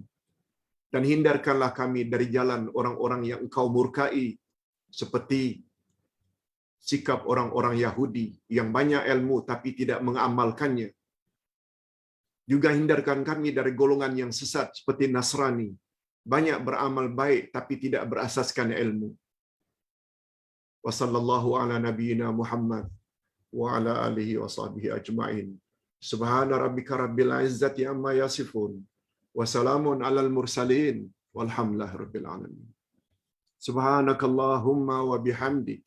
Dan hindarkanlah kami dari jalan orang-orang yang Engkau murkai, seperti sikap orang-orang Yahudi yang banyak ilmu tapi tidak mengamalkannya. Juga hindarkan kami dari golongan yang sesat seperti Nasrani, banyak beramal baik tapi tidak berasaskan ilmu. Wa sallallahu ala nabiyyina Muhammad wa ala alihi wa sahbihi ajma'in. Subhana rabbika rabbil izzati amma yasifun. Wa salamun alal mursalin. Walhamdulillahi rabbil alamin. Subhanakallahumma wa bihamdik.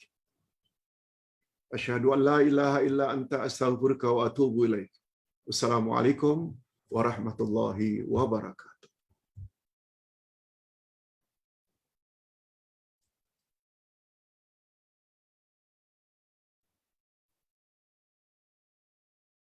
Asyhadu an la ilaha illa anta astaghfiruka wa atubu ilaik. Wassalamualaikum warahmatullahi wabarakatuh.